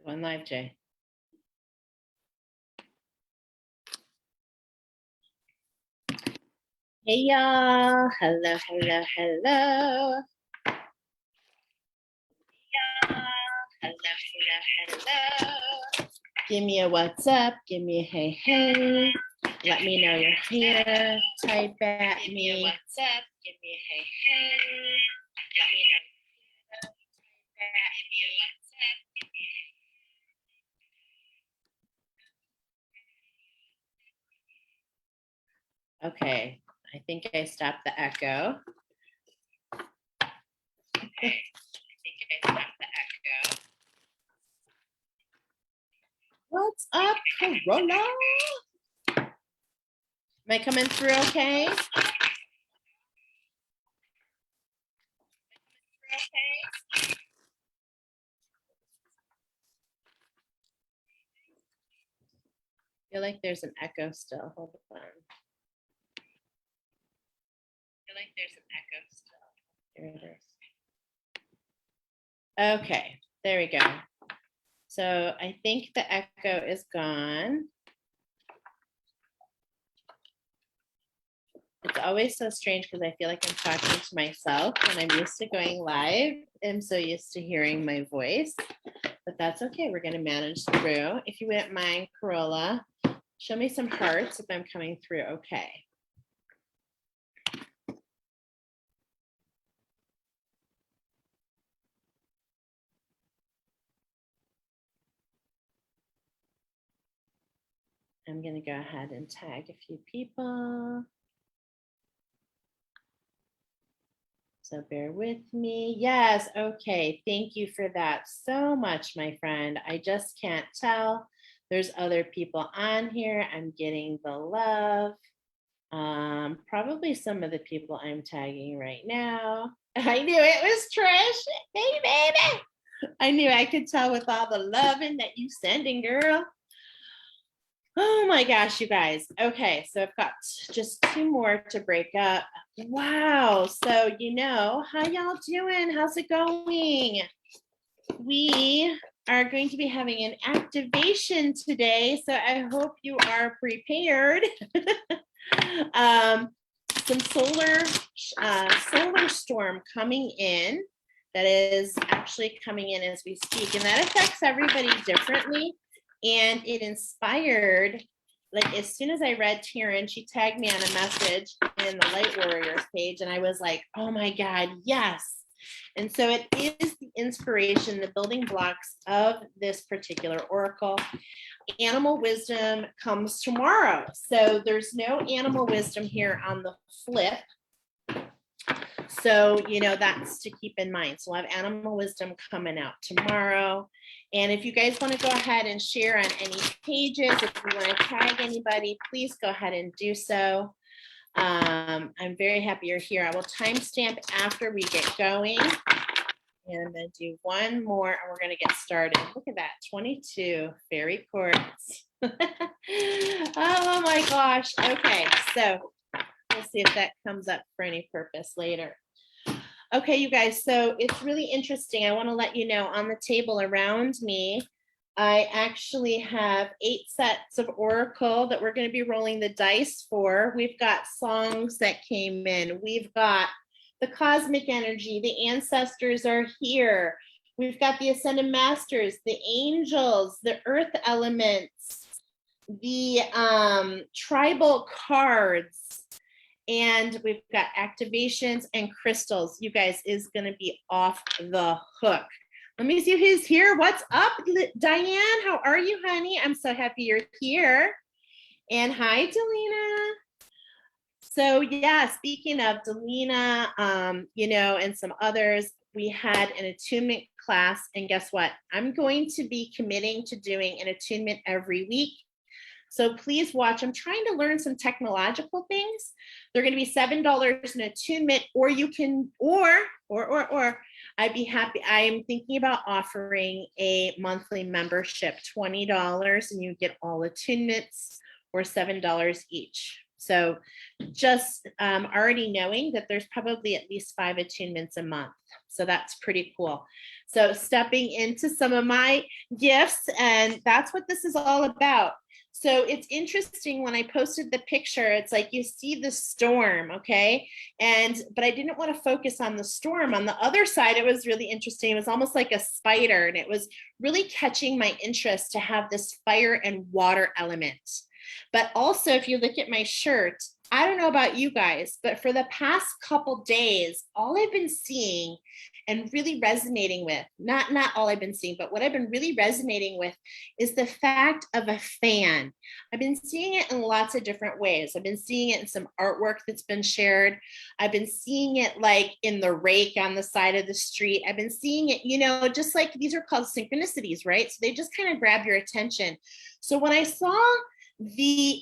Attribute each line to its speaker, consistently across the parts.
Speaker 1: Go on live, Jay. Hey, y'all. Hello, hello, hello. Hello, hello, hello. Give me a what's up. Give me a hey, hey. Let me know you're here. Type at me. Give me a what's up. Give me a hey, hey. Let me know. Type at me. What's up. Give me a okay. I think I stopped the echo. Okay. I think I stopped the echo. What's up, Corolla? Am I coming through okay? I feel like there's an echo still. Hold on. I feel like there's an echo still. Here it is. Okay, there we go. So I think the echo is gone. It's always so strange because I feel like I'm talking to myself when I'm used to going live. I'm so used to hearing my voice, but that's okay. We're going to manage through. If you wouldn't mind, Corolla, show me some hearts if I'm coming through okay. I'm going to go ahead and tag a few people. So bear with me. Yes, okay. Thank you for that so much, my friend. I just can't tell. There's other people on here. I'm getting the love. Probably some of the people I'm tagging right now. I knew it was Trish. Hey, baby. I knew I could tell with all the loving that you sending, girl. Oh my gosh, you guys. Okay, so I've got just 2 more to break up. Wow. So, how y'all doing? How's it going? We are going to be having an activation today, so I hope you are prepared. Some solar storm coming in that is actually coming in as we speak, and that affects everybody differently. And it inspired, like as soon as I read Taryn, she tagged me on a message in the Light Warriors page, and I was like, oh my God, yes. And so it is the inspiration, the building blocks of this particular oracle. Animal wisdom comes tomorrow. So there's no animal wisdom here on the flip. So, that's to keep in mind. So we'll have animal wisdom coming out tomorrow. And if you guys want to go ahead and share on any pages, if you want to tag anybody, please go ahead and do so. I'm very happy you're here. I will timestamp after we get going. And I'm going to do one more and we're going to get started. Look at that, 22 fairy quartz. Oh my gosh. Okay, so we'll see if that comes up for any purpose later. Okay, you guys, so it's really interesting. I want to let you know on the table around me, I actually have 8 sets of oracle that we're going to be rolling the dice for. We've got songs that came in. We've got the cosmic energy. The ancestors are here. We've got the ascended masters, the angels, the earth elements, the tribal cards, and we've got activations and crystals. You guys is going to be off the hook. Let me see who's here. What's up, Diane? How are you, honey? I'm so happy you're here. And hi, Delina. So yeah, speaking of Delina, and some others, we had an attunement class, and guess what? I'm going to be committing to doing an attunement every week. So please watch. I'm trying to learn some technological things. They're going to be $7 an attunement, or you can, or I'd be happy. I'm thinking about offering a monthly membership, $20, and you get all attunements, or $7 each. So just already knowing that there's probably at least 5 attunements a month. So that's pretty cool. So stepping into some of my gifts, and that's what this is all about. So it's interesting when I posted the picture, it's like you see the storm, okay? But I didn't want to focus on the storm. On the other side, it was really interesting. It was almost like a spider, and it was really catching my interest to have this fire and water element. But also, if you look at my shirt, I don't know about you guys, but for the past couple days, all I've been seeing and really resonating with, not all I've been seeing, but what I've been really resonating with is the fact of a fan. I've been seeing it in lots of different ways. I've been seeing it in some artwork that's been shared. I've been seeing it like in the rake on the side of the street. I've been seeing it, you know, just like these are called synchronicities, right? So they just kind of grab your attention. So when I saw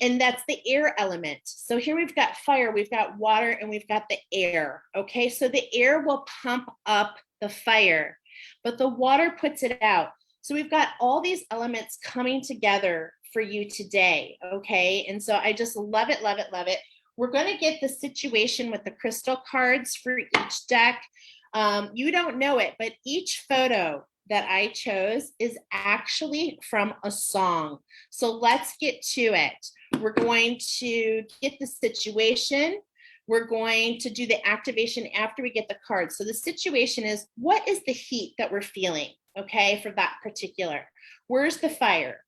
Speaker 1: and that's the air element. So here we've got fire, we've got water, and we've got the air. Okay, so the air will pump up the fire, but the water puts it out. So we've got all these elements coming together for you today. Okay, and so I just love it, love it, love it. We're going to get the situation with the crystal cards for each deck. You don't know it, but each photo that I chose is actually from a song. So let's get to it. We're going to get the situation. We're going to do the activation after we get the cards. So the situation is, what is the heat that we're feeling, okay, for that particular? Where's the fire?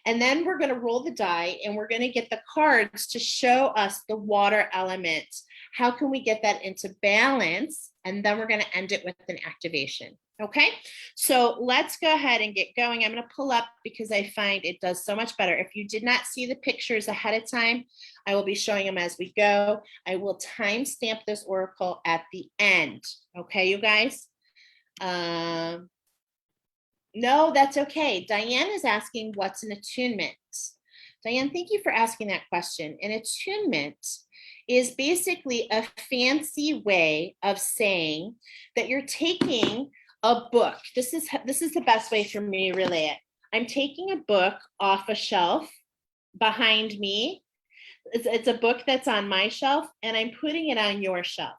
Speaker 1: And then we're going to roll the die, and we're going to get the cards to show us the water element. How can we get that into balance? And then we're going to end it with an activation. Okay, so let's go ahead and get going. I'm going to pull up because I find it does so much better. If you did not see the pictures ahead of time, I will be showing them as we go. I will timestamp this oracle at the end. Okay, you guys? No, that's okay. Diane is asking, what's an attunement? Diane, thank you for asking that question. An attunement is basically a fancy way of saying that you're taking a book. This is the best way for me to relay it. I'm taking a book off a shelf behind me. It's a book that's on my shelf, and I'm putting it on your shelf.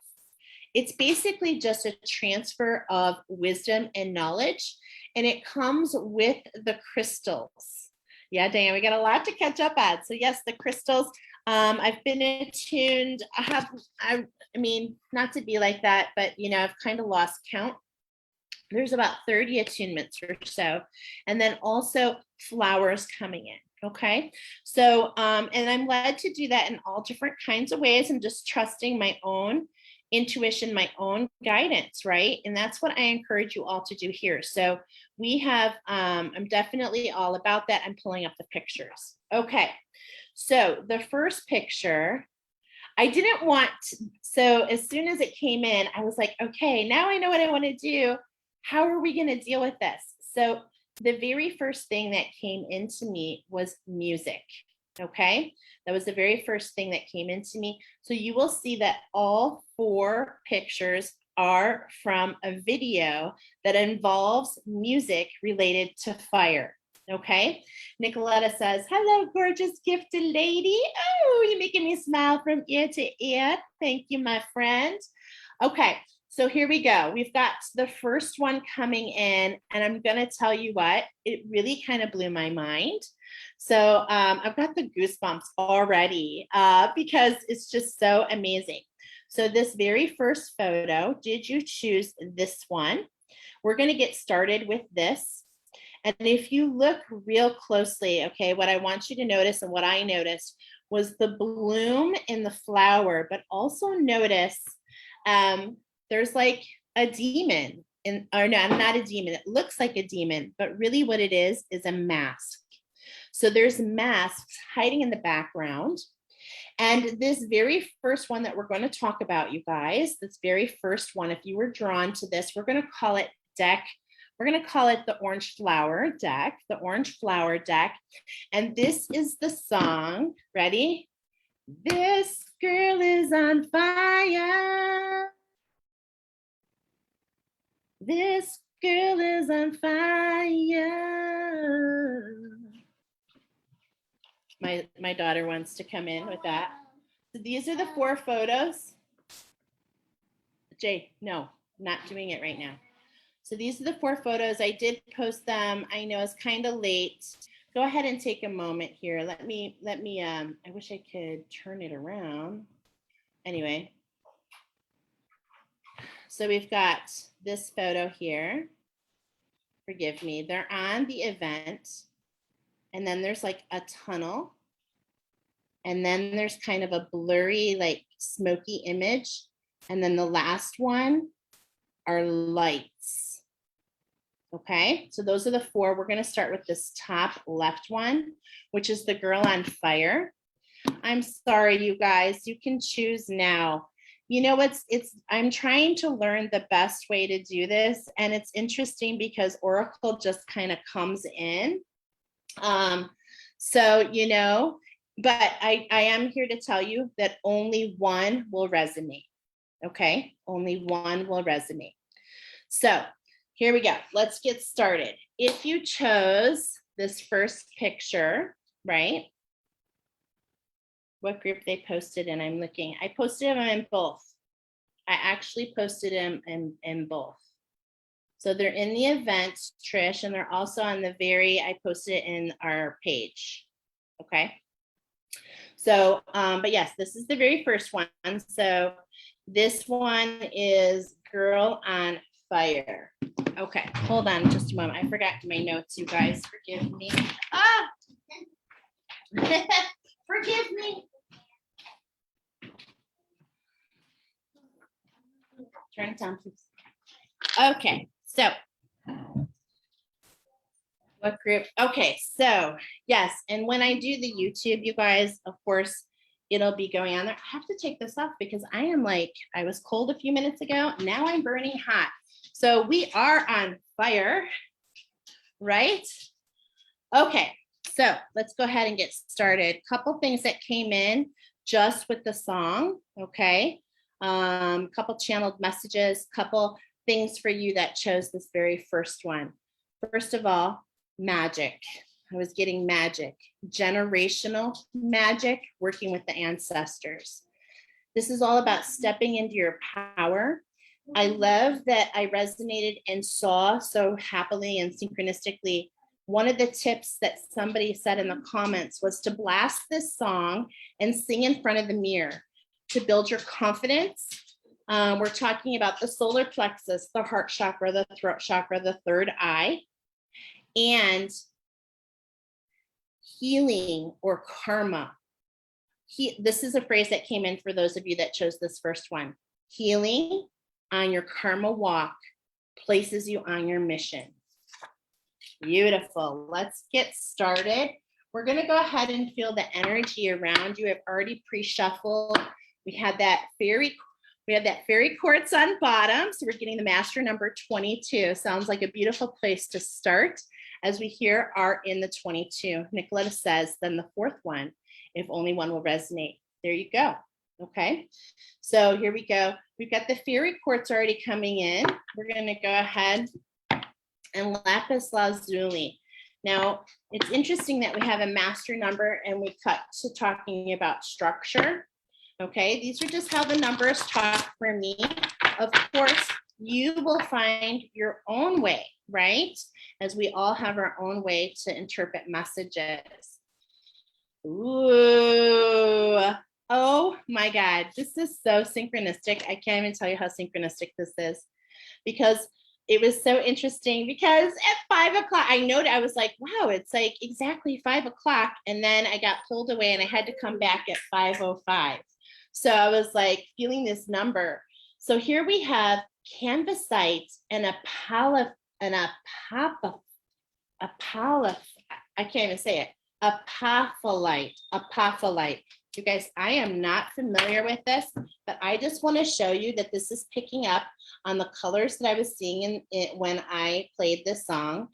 Speaker 1: It's basically just a transfer of wisdom and knowledge, and it comes with the crystals. Yeah, Diane, we got a lot to catch up on. So yes, the crystals. I've been attuned. I mean, not to be like that, but you know, I've kind of lost count. There's about 30 attunements or so, and then also flowers coming in. Okay, so and I'm led to do that in all different kinds of ways. I'm just trusting my own intuition, my own guidance, right? And that's what I encourage you all to do here. So we have, I'm definitely all about that. I'm pulling up the pictures. Okay, so the first picture, I didn't want, so as soon as it came in, I was like, okay, now I know what I want to do. How are we going to deal with this? So the very first thing that came into me was music. Okay, that was the very first thing that came into me. So you will see that all 4 pictures are from a video that involves music related to fire. Okay, Nicoletta says, hello, gorgeous gifted lady. Oh, you're making me smile from ear to ear. Thank you, my friend. Okay, so here we go. We've got the first one coming in, and I'm going to tell you what, it really kind of blew my mind. So I've got the goosebumps already because it's just so amazing. So this very first photo, did you choose this one? We're going to get started with this. And if you look real closely, okay, what I want you to notice and what I noticed was the bloom in the flower, but also notice there's like a demon or no, not a demon. It looks like a demon, but really what it is a mask. So there's masks hiding in the background. And this very first one that we're going to talk about, you guys, this very first one, if you were drawn to this, we're going to call it deck. We're going to call it the Orange Flower deck, the Orange Flower deck. And this is the song. Ready? This girl is on fire. This girl is on fire. My daughter wants to come in with that. So these are the 4 photos. Jay, no, not doing it right now. So these are the 4 photos. I did post them. I know it's kind of late. Go ahead and take a moment here. Let me, I wish I could turn it around. Anyway. So we've got this photo here. Forgive me. They're on the event. And then there's like a tunnel. And then there's kind of a blurry, like smoky image. And then the last one are lights. Okay, so those are the 4. We're going to start with this top left one, which is the girl on fire. I'm sorry, you guys, you can choose now. You know, I'm trying to learn the best way to do this. And it's interesting because Oracle just kind of comes in. So, you know, but I am here to tell you that only one will resonate. Okay, only one will resonate. So here we go. Let's get started. If you chose this first picture, right? What group they posted in? I'm looking. I posted them in both. I actually posted them in both. So they're in the event, Trish, and they're also on the I posted it in our page. Okay. So, but yes, this is the very first one. So this one is Girl on Fire. Okay, hold on just a moment. I forgot my notes, you guys. Forgive me. Ah! Forgive me. Turn it down, please. Okay, so what group? Okay, so yes, and when I do the YouTube, you guys, of course, it'll be going on there. I have to take this off because I am like, I was cold a few minutes ago. Now I'm burning hot. So we are on fire, right? Okay, so let's go ahead and get started. Couple things that came in just with the song, okay? Couple channeled messages, couple things for you that chose this very first one. First of all, magic. I was getting magic, generational magic, working with the ancestors. This is all about stepping into your power. I love that I resonated and saw so happily and synchronistically. One of the tips that somebody said in the comments was to blast this song and sing in front of the mirror to build your confidence. We're talking about the solar plexus, the heart chakra, the throat chakra, the third eye, and healing or karma. This is a phrase that came in for those of you that chose this first one. Healing on your karma walk places you on your mission. Beautiful. Let's get started. We're going to go ahead and feel the energy around you. I've already pre-shuffled. We had that fairy quartz on bottom. So we're getting the master number 22. Sounds like a beautiful place to start, as we here are in the 22. Nicoletta says, then the 4th one, if only one will resonate. There you go. Okay. So here we go. We've got the fairy quartz already coming in. We're going to go ahead and lapis lazuli. Now, it's interesting that we have a master number and we cut to talking about structure. Okay, these are just how the numbers talk for me. Of course, you will find your own way, right? As we all have our own way to interpret messages. Ooh, oh my God, this is so synchronistic. I can't even tell you how synchronistic this is, because it was so interesting, because at 5 o'clock, I was like, wow, it's like exactly 5 o'clock. And then I got pulled away and I had to come back at 5:05. So I was like feeling this number. So here we have canvasite and I can't even say it. Apophyllite. You guys, I am not familiar with this, but I just want to show you that this is picking up on the colors that I was seeing in it when I played this song.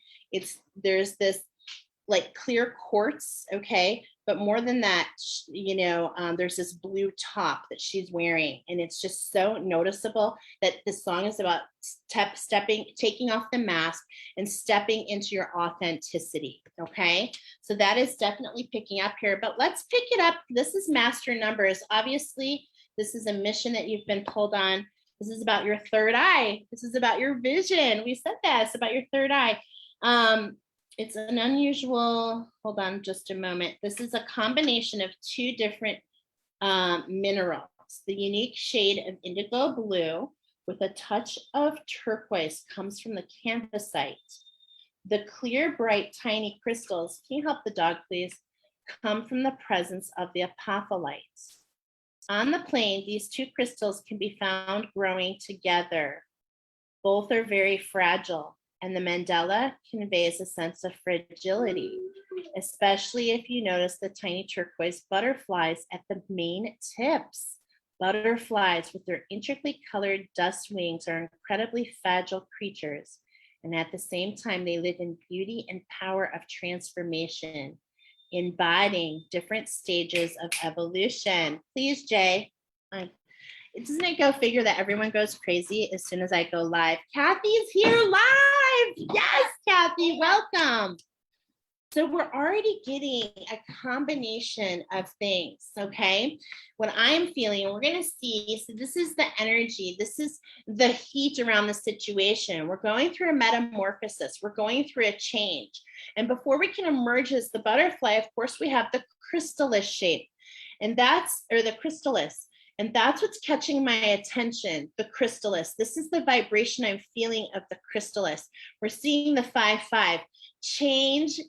Speaker 1: There's this like clear quartz, okay, but more than that, there's this blue top that she's wearing, and it's just so noticeable that this song is about taking off the mask and stepping into your authenticity. Okay, so that is definitely picking up here, but let's pick it up. This is master numbers. Obviously, this is a mission that you've been pulled on. This is about your third eye. This is about your vision. We said that it's about your third eye. It's an unusual, hold on just a moment. This is a combination of two different minerals. The unique shade of indigo blue with a touch of turquoise comes from the canvasite. The clear, bright, tiny crystals, can you help the dog, please, come from the presence of the apophyllite. On the plane, these two crystals can be found growing together. Both are very fragile, and the mandala conveys a sense of fragility, especially if you notice the tiny turquoise butterflies at the main tips. Butterflies with their intricately colored dust wings are incredibly fragile creatures, and at the same time, they live in beauty and power of transformation, embodying different stages of evolution. Please, Jay. Doesn't it go figure that everyone goes crazy as soon as I go live? Kathy's here live. Yes, Kathy, welcome. So we're already getting a combination of things, okay? What I'm feeling, and we're going to see, so this is the energy, this is the heat around the situation. We're going through a metamorphosis. We're going through a change. And before we can emerge as the butterfly, of course, we have the chrysalis shape, and that's, or the chrysalis. And that's what's catching my attention, the chrysalis. This is the vibration I'm feeling of the chrysalis. We're seeing the 5-5 change,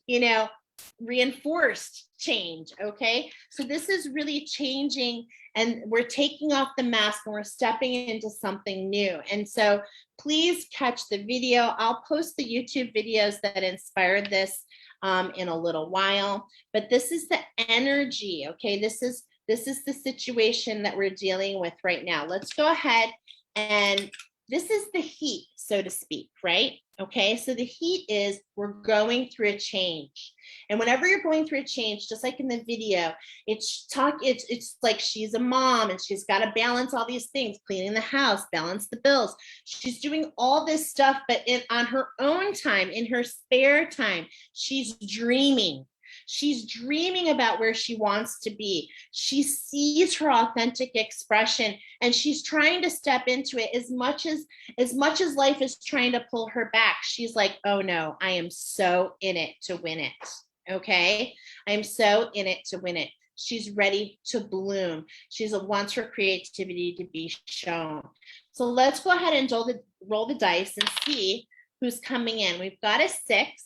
Speaker 1: reinforced change, okay? So this is really changing, and we're taking off the mask and we're stepping into something new. And so please catch the video. I'll post the YouTube videos that inspired this in a little while, but this is the energy, okay? This is the situation that we're dealing with right now. Let's go ahead, and this is the heat, so to speak, right? Okay, so the heat is we're going through a change. And whenever you're going through a change, just like in the video, it's like she's a mom and she's got to balance all these things, cleaning the house, balance the bills. She's doing all this stuff, but on her own time, in her spare time, she's dreaming. She's dreaming about where she wants to be. She sees her authentic expression, and she's trying to step into it as much as life is trying to pull her back. She's like, oh no, I am so in it to win it. Okay. I am so in it to win it. She's ready to bloom. She wants her creativity to be shown. So let's go ahead and roll the dice and see who's coming in. We've got a 6.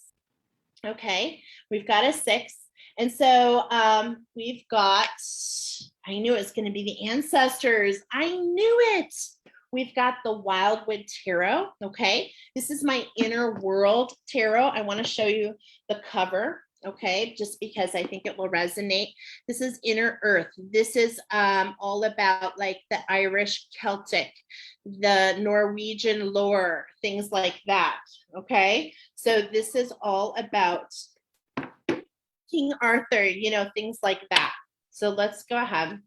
Speaker 1: Okay, we've got a 6. And so we've got, I knew it was going to be the ancestors. I knew it. We've got the Wildwood Tarot. Okay, this is my Inner World Tarot. I want to show you the cover. Okay, just because I think it will resonate. This is Inner Earth. This is all about like the Irish Celtic, the Norwegian lore, things like that. Okay, so this is all about King Arthur, things like that. So let's go ahead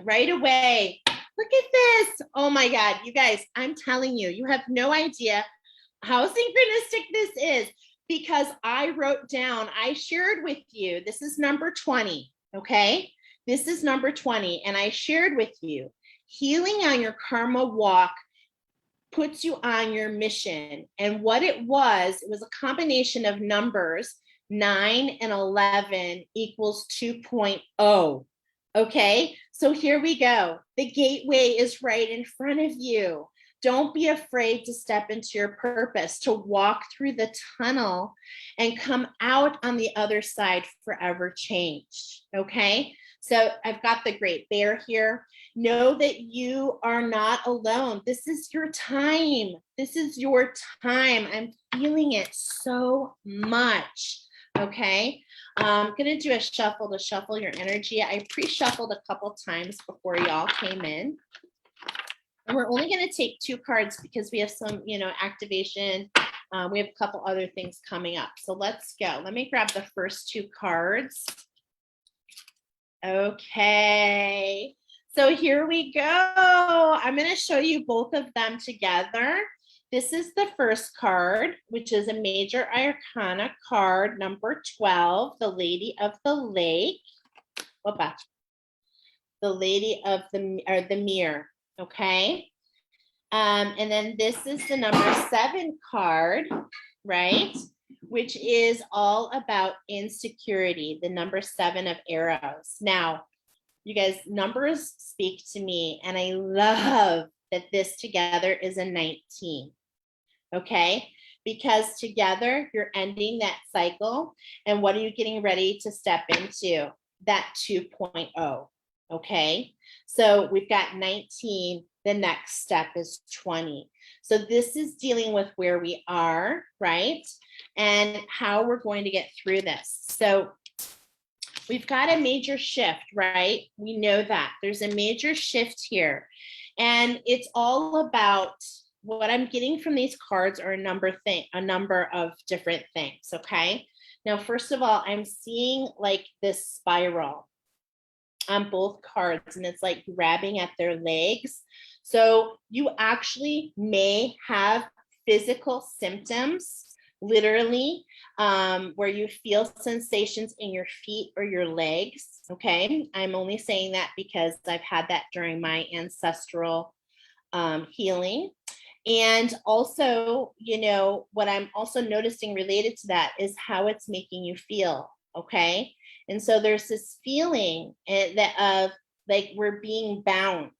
Speaker 1: right away. Look at this. Oh my God, you guys, I'm telling you, you have no idea how synchronistic this is, because I wrote down, I shared with you, this is number 20, okay? This is number 20, and I shared with you, healing on your karma walk puts you on your mission. And what it was a combination of numbers, 9 and 11 equals 2.0. Okay, so here we go. The gateway is right in front of you. Don't be afraid to step into your purpose, to walk through the tunnel and come out on the other side forever changed. Okay, so I've got the Great Bear here. Know that you are not alone. This is your time. This is your time. I'm feeling it so much. Okay, I'm going to do a shuffle to shuffle your energy. I pre-shuffled a couple times before y'all came in. And we're only going to take 2 cards because we have some, activation. We have a couple other things coming up. So let's go. Let me grab the first 2 cards. Okay. So here we go. I'm going to show you both of them together. This is the first card, which is a major arcana card, number 12, the Lady of the Lake. Opa. The Lady of the Mirror. Okay. And then this is the number 7 card, right? Which is all about insecurity, the number 7 of arrows. Now, you guys, numbers speak to me, and I love that this together is a 19. Okay, because together you're ending that cycle, and what are you getting ready to step into? That 2.0. Okay, so we've got 19, the next step is 20. So this is dealing with where we are, right? And how we're going to get through this. So we've got a major shift, right? We know that there's a major shift here, and it's all about what I'm getting from these cards are a number of different things. Okay. Now, first of all, I'm seeing like this spiral on both cards, and it's like grabbing at their legs. So you actually may have physical symptoms, literally, where you feel sensations in your feet or your legs. Okay. I'm only saying that because I've had that during my ancestral healing. And also, you know, what I'm also noticing related to that is how it's making you feel. Okay. And so there's this feeling that of like we're being bound.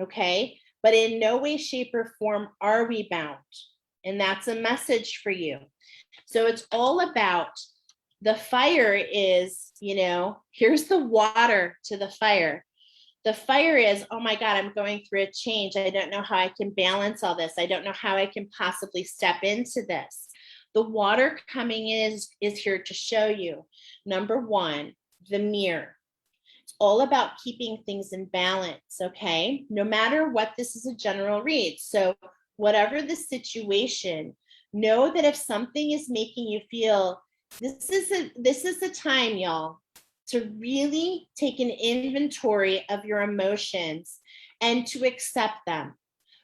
Speaker 1: Okay. But in no way, shape, or form are we bound. And that's a message for you. So it's all about the fire is, you know, here's the water to the fire. The fire is, oh my God, I'm going through a change. I don't know how I can balance all this. I don't know how I can possibly step into this. The water coming in is here to show you. Number 1, the mirror. It's all about keeping things in balance, okay? No matter what, this is a general read. So whatever the situation, know that if something is making you feel, this is the time, y'all, to really take an inventory of your emotions and to accept them.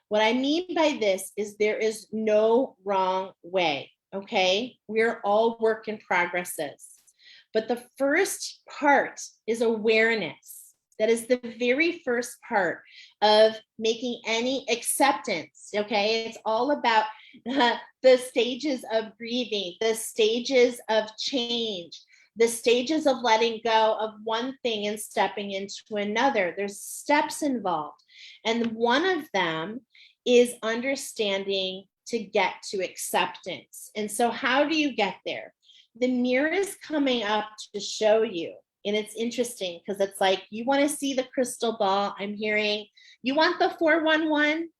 Speaker 1: What I mean by this is there is no wrong way, okay? We're all work in progresses. But the first part is awareness. That is the very first part of making any acceptance, okay? It's all about the stages of grieving, the stages of change, the stages of letting go of one thing and stepping into another. There's steps involved. And one of them is understanding to get to acceptance. And so how do you get there? The mirror is coming up to show you. And it's interesting because it's like, you want to see the crystal ball. I'm hearing, you want the 411?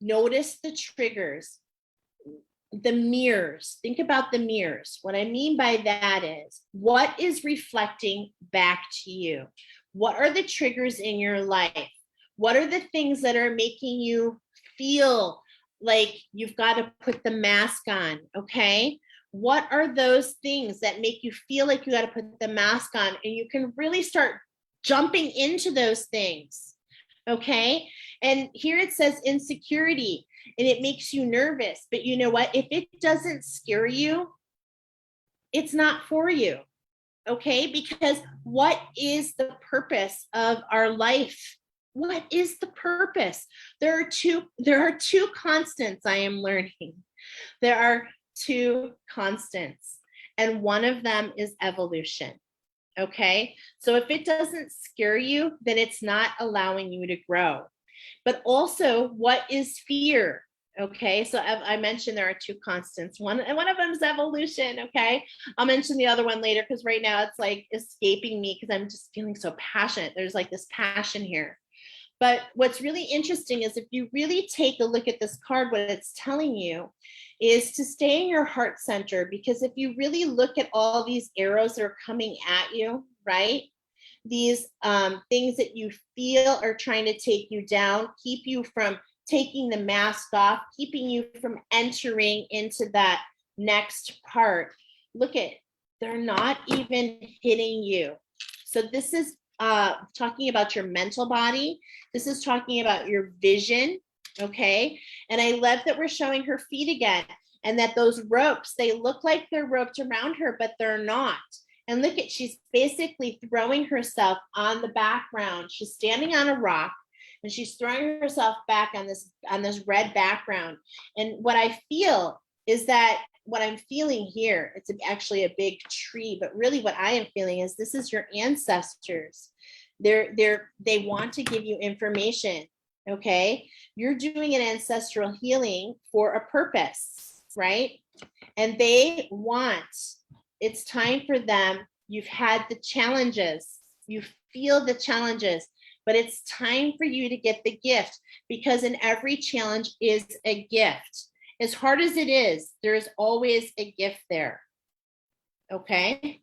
Speaker 1: Notice the triggers. The mirrors. Think about the mirrors. What I mean by that is, what is reflecting back to you? What are the triggers in your life? What are the things that are making you feel like you've got to put the mask on? Okay. What are those things that make you feel like you got to put the mask on? And you can really start jumping into those things. Okay. And here it says insecurity, and it makes you nervous. But you know what? If it doesn't scare you, it's not for you. Okay. Because what is the purpose of our life? What is the purpose? There are two constants I am learning. There are 2 constants, and one of them is evolution. Okay. So if it doesn't scare you, then it's not allowing you to grow. But also, what is fear? Okay. So I mentioned there are 2 constants. One of them is evolution. Okay. I'll mention the other one later because right now it's like escaping me because I'm just feeling so passionate. There's like this passion here. But what's really interesting is if you really take a look at this card, what it's telling you is to stay in your heart center, because if you really look at all these arrows that are coming at you, right? These things that you feel are trying to take you down, keep you from taking the mask off, keeping you from entering into that next part. Look at, they're not even hitting you. So this is talking about your mental body. This is talking about your vision, okay? And I love that we're showing her feet again, and that those ropes, they look like they're roped around her, but they're not. And look at, she's basically throwing herself on the background. She's standing on a rock, and she's throwing herself back on this red background. And what I feel is that what I'm feeling here, it's actually a big tree, but really what I am feeling is this is your ancestors. They want to give you information, okay? You're doing an ancestral healing for a purpose, right? And they want, it's time for them. You've had the challenges, you feel the challenges, but it's time for you to get the gift, because in every challenge is a gift. As hard as it is, there's always a gift there. Okay.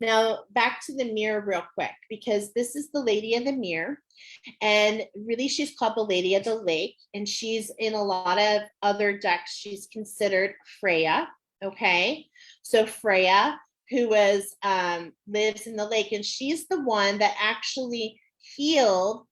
Speaker 1: Now back to the mirror real quick, because this is the lady of the mirror, and really she's called the Lady of the Lake, and she's in a lot of other decks. She's considered Freya. Okay. So Freya, who was lives in the lake, and she's the one that actually healed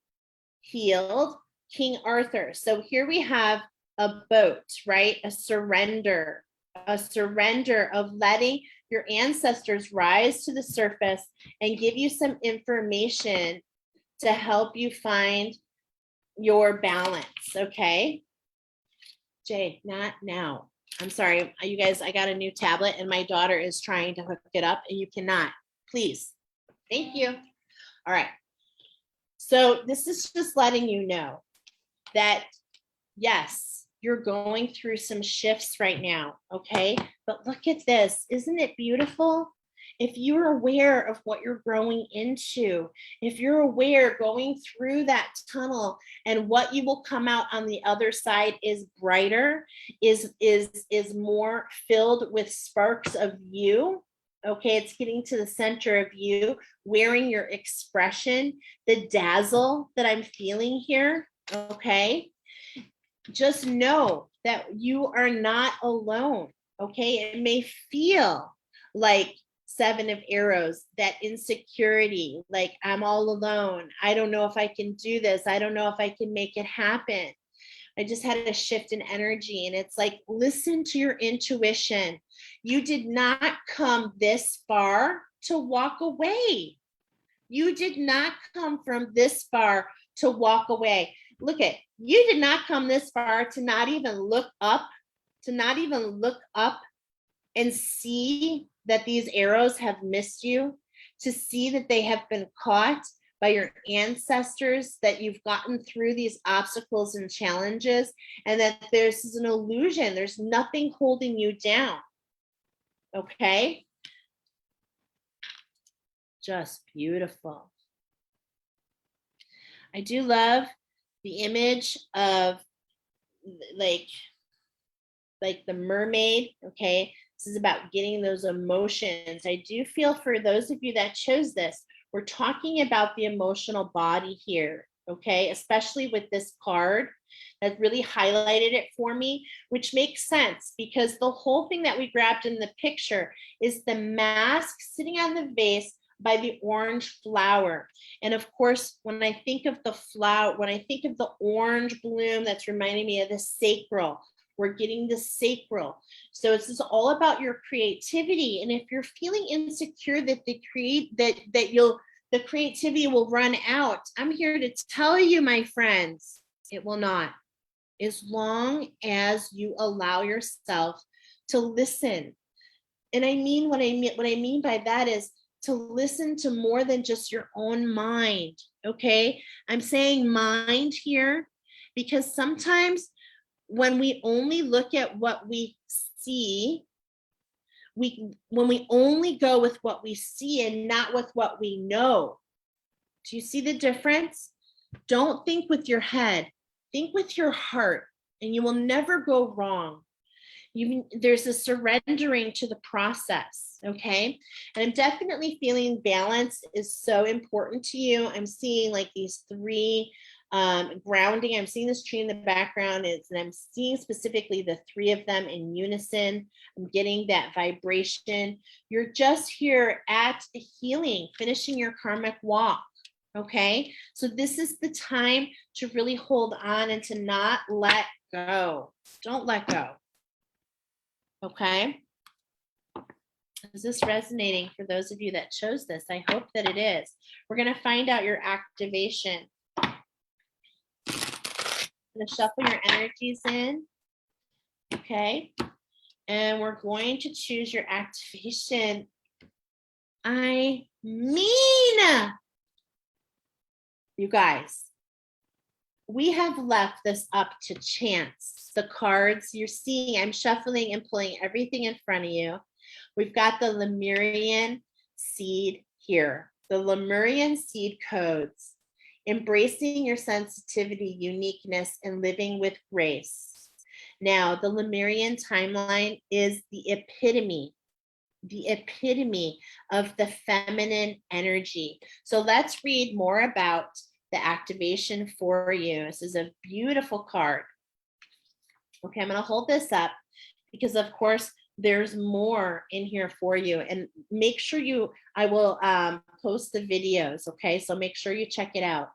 Speaker 1: King Arthur. So here we have a boat, right? A surrender of letting your ancestors rise to the surface and give you some information to help you find your balance. Okay. Jade, not now. I'm sorry, you guys, I got a new tablet and my daughter is trying to hook it up and you cannot. Please. Thank you. All right. So this is just letting you know that, yes, you're going through some shifts right now, okay? But look at this. Isn't it beautiful? If you're aware of what you're growing into, if you're aware going through that tunnel, and what you will come out on the other side is brighter, is more filled with sparks of you. Okay, it's getting to the center of you, wearing your expression, the dazzle that I'm feeling here. Okay, just know that you are not alone. Okay, it may feel like Seven of Arrows, that insecurity, like I'm all alone. I don't know if I can do this. I don't know if I can make it happen. I just had a shift in energy, and it's like, listen to your intuition. You did not come this far to walk away. You did not come from this far to walk away. Look at, you did not come this far to not even look up, and see that these arrows have missed you, to see that they have been caught by your ancestors, that you've gotten through these obstacles and challenges, and that there's an illusion. There's nothing holding you down. Okay? Just beautiful. I do love the image of like the mermaid, okay? This is about getting those emotions. I do feel for those of you that chose this, we're talking about the emotional body here, okay? Especially with this card that really highlighted it for me, which makes sense because the whole thing that we grabbed in the picture is the mask sitting on the vase by the orange flower. And of course, when I think of the flower, when I think of the orange bloom, that's reminding me of the sacral. We're getting the sacral. So it's just all about your creativity. And if you're feeling insecure that the creativity will run out, I'm here to tell you, my friends, it will not. As long as you allow yourself to listen. And I mean, what I mean by that is to listen to more than just your own mind. Okay. I'm saying mind here because sometimes when we only look at what we see, when we only go with what we see and not with what we know. Do you see the difference? Don't think with your head, think with your heart, and you will never go wrong. There's a surrendering to the process, okay? And I'm definitely feeling balance is so important to you. I'm seeing like these three Grounding, I'm seeing this tree in the background, and I'm seeing specifically the three of them in unison. I'm getting that vibration. You're just here at healing, finishing your karmic walk. Okay, so this is the time to really hold on and to not let go. Don't let go. Okay. Is this resonating for those of you that chose this? I hope that it is. We're going to find out your activation. I'm going to shuffle your energies in. Okay. And we're going to choose your activation. I mean, you guys, we have left this up to chance. The cards you're seeing, I'm shuffling and pulling everything in front of you. We've got the Lemurian seed here, the Lemurian seed codes, embracing your sensitivity, uniqueness, and living with grace. Now, the Lemurian timeline is the epitome of the feminine energy. So let's read more about the activation for you. This is a beautiful card. Okay, I'm going to hold this up because, of course, there's more in here for you. And make sure I will post the videos, okay? So make sure you check it out.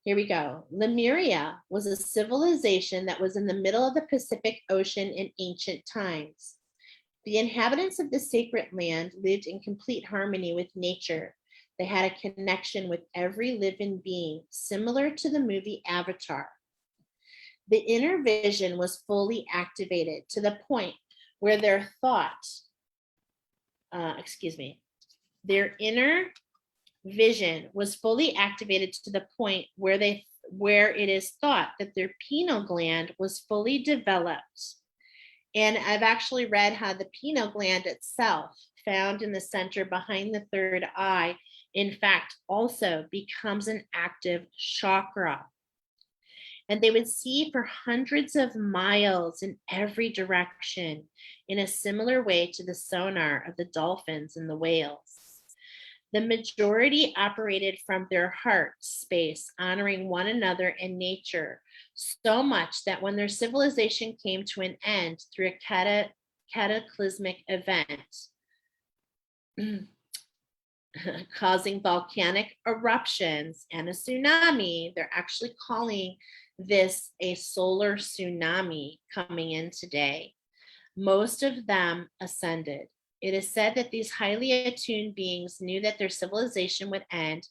Speaker 1: Here we go. Lemuria was a civilization that was in the middle of the Pacific Ocean in ancient times. The inhabitants of the sacred land lived in complete harmony with nature. They had a connection with every living being, similar to the movie Avatar. The inner vision was fully activated to the point where their inner vision was fully activated to the point where it is thought that their pineal gland was fully developed. And I've actually read how the pineal gland itself, found in the center behind the third eye, in fact, also becomes an active chakra. And they would see for hundreds of miles in every direction in a similar way to the sonar of the dolphins and the whales. The majority operated from their heart space, honoring one another and nature, so much that when their civilization came to an end through a cataclysmic event, causing volcanic eruptions and a tsunami, they're actually calling this a solar tsunami coming in today. Most of them ascended. It is said that these highly attuned beings knew that their civilization would end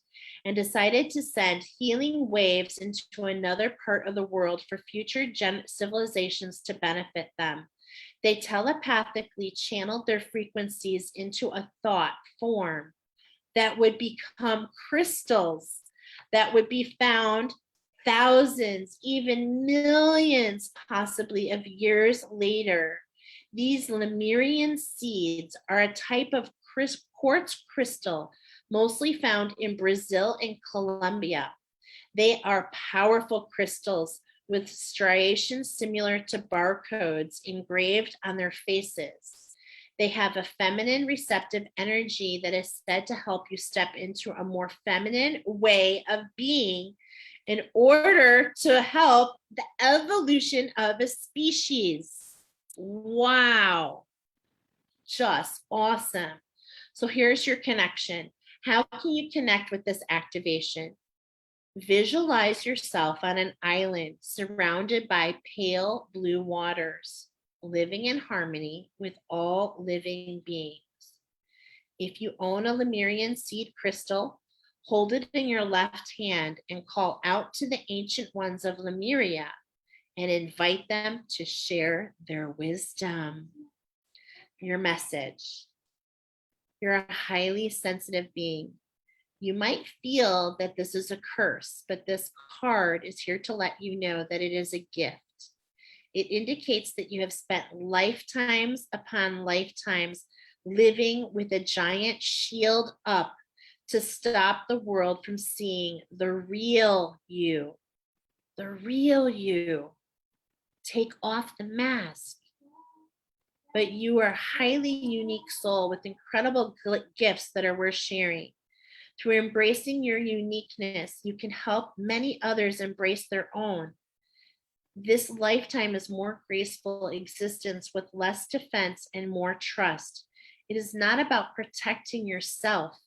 Speaker 1: and decided to send healing waves into another part of the world for future civilizations to benefit them. They telepathically channeled their frequencies into a thought form that would become crystals that would be found thousands, even millions, possibly of years later. These Lemurian seeds are a type of quartz crystal, mostly found in Brazil and Colombia. They are powerful crystals with striations similar to barcodes engraved on their faces. They have a feminine receptive energy that is said to help you step into a more feminine way of being in order to help the evolution of a species. Wow. Just awesome. So here's your connection. How can you connect with this activation? Visualize yourself on an island surrounded by pale blue waters, living in harmony with all living beings. If you own a Lemurian seed crystal, hold it in your left hand and call out to the ancient ones of Lemuria and invite them to share their wisdom. Your message. You're a highly sensitive being. You might feel that this is a curse, but this card is here to let you know that it is a gift. It indicates that you have spent lifetimes upon lifetimes living with a giant shield up to stop the world from seeing the real you. The real you. Take off the mask. But you are a highly unique soul with incredible gifts that are worth sharing. Through embracing your uniqueness, you can help many others embrace their own. This lifetime is more graceful existence with less defense and more trust. It is not about protecting yourself,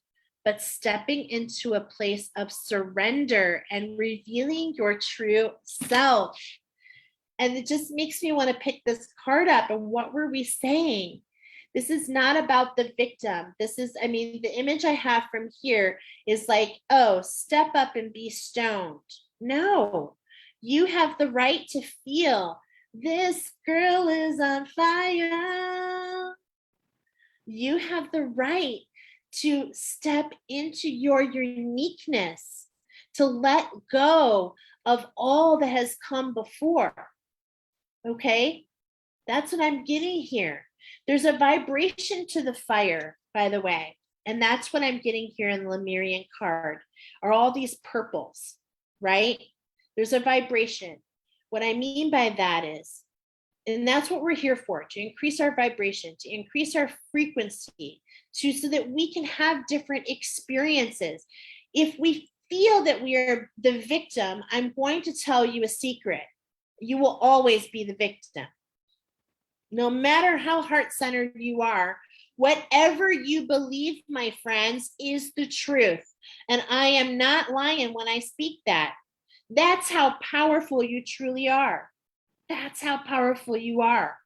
Speaker 1: but stepping into a place of surrender and revealing your true self. And it just makes me want to pick this card up. And what were we saying? This is not about the victim. This is, I mean, the image I have from here is like, oh, step up and be stoned. No, you have the right to feel this girl is on fire. You have the right to step into your uniqueness, to let go of all that has come before. Okay, that's what I'm getting here. There's a vibration to the fire, by the way, and that's what I'm getting here in the Lemurian card, are all these purples, right? There's a vibration. What I mean by that is, and that's what we're here for, to increase our vibration, to increase our frequency, so that we can have different experiences. If we feel that we are the victim, I'm going to tell you a secret. You will always be the victim. No matter how heart-centered you are, whatever you believe, my friends, is the truth. And I am not lying when I speak that. That's how powerful you truly are. That's how powerful you are.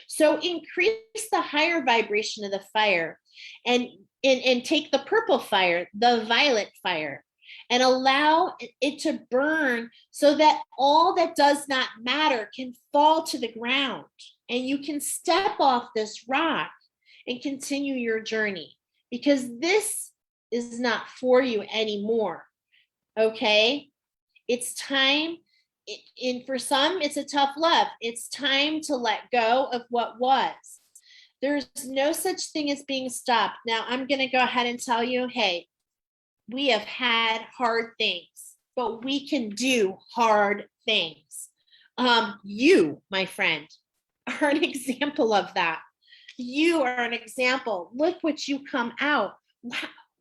Speaker 1: So increase the higher vibration of the fire and take the purple fire, the violet fire, and allow it to burn so that all that does not matter can fall to the ground and you can step off this rock and continue your journey, because this is not for you anymore. Okay? It's time. And for some, it's a tough love. It's time to let go of what was. There's no such thing as being stopped. Now, I'm going to go ahead and tell you, hey, we have had hard things, but we can do hard things. You, my friend, are an example of that. You are an example. Look what you come out.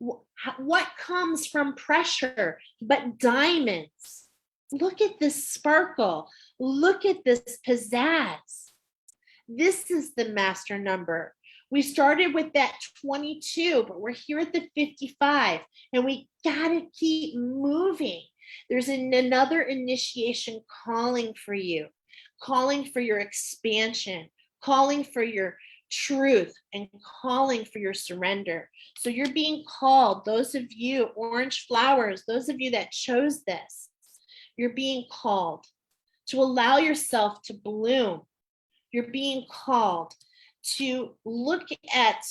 Speaker 1: What comes from pressure but diamonds? Look at this sparkle. Look at this pizzazz. This is the master number. We started with that 22, but we're here at the 55, and we gotta keep moving. There's another initiation calling for you, calling for your expansion, calling for your truth, and calling for your surrender. So you're being called, those of you, orange flowers, those of you that chose this, you're being called to allow yourself to bloom. You're being called to look at,